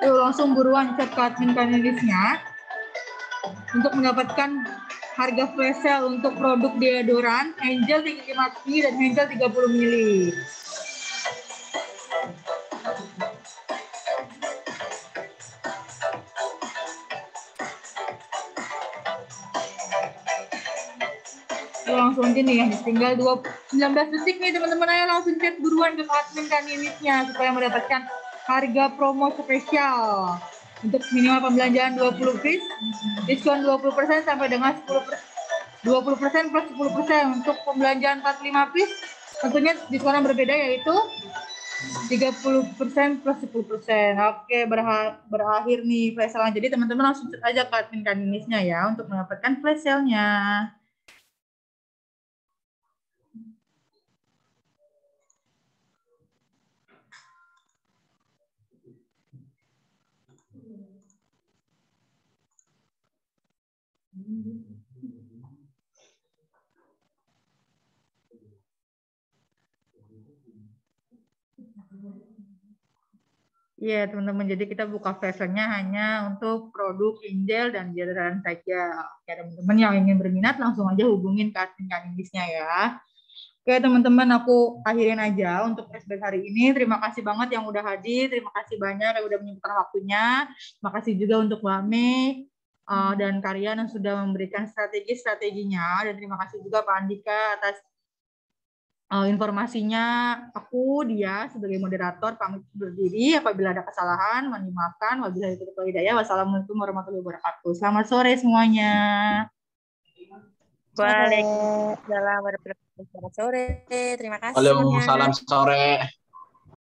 Yuk langsung buruan cek ke admin Kanimisnya untuk mendapatkan harga flash sale untuk produk deodoran Angel 35 ml dan Angel 30 ml. Yuk langsung aja nih ya, tinggal 19 detik nih teman-teman, ayo langsung cek buruan ke admin Kanimisnya supaya mendapatkan harga promo spesial untuk minimal pembelanjaan 20 piece, diskon 20% sampai dengan 20% plus 10%. Untuk pembelanjaan 45 piece, tentunya diskon yang berbeda yaitu 30% plus 10%. Oke, berakhir nih flash sale. Jadi teman-teman langsung cek aja ke admin Kanimisnya ya untuk mendapatkan flash sale-nya. Iya teman-teman, jadi kita buka flash sale-nya hanya untuk produk Angel dan deodoran saja. Oke teman-teman yang ingin berminat langsung aja hubungin ke admin Kanimisnya ya. Oke teman-teman, aku akhirin aja untuk flashback hari ini. Terima kasih banget yang udah hadir, terima kasih banyak yang udah menyempatkan waktunya. Terima kasih juga untuk Mbak Mei dan Karyan yang sudah memberikan strategi-strateginya. Dan terima kasih juga Pak Andika atas informasinya. Aku dia sebagai moderator pamit undur diri. Apabila ada kesalahan mohon dimaafkan. Wabillahi taufiq wal hidayah. Wassalamualaikum warahmatullahi wabarakatuh. Selamat sore semuanya. Waalaikumsalam warahmatullahi wabarakatuh. Selamat sore. Terima kasih. Waalaikumsalam sore.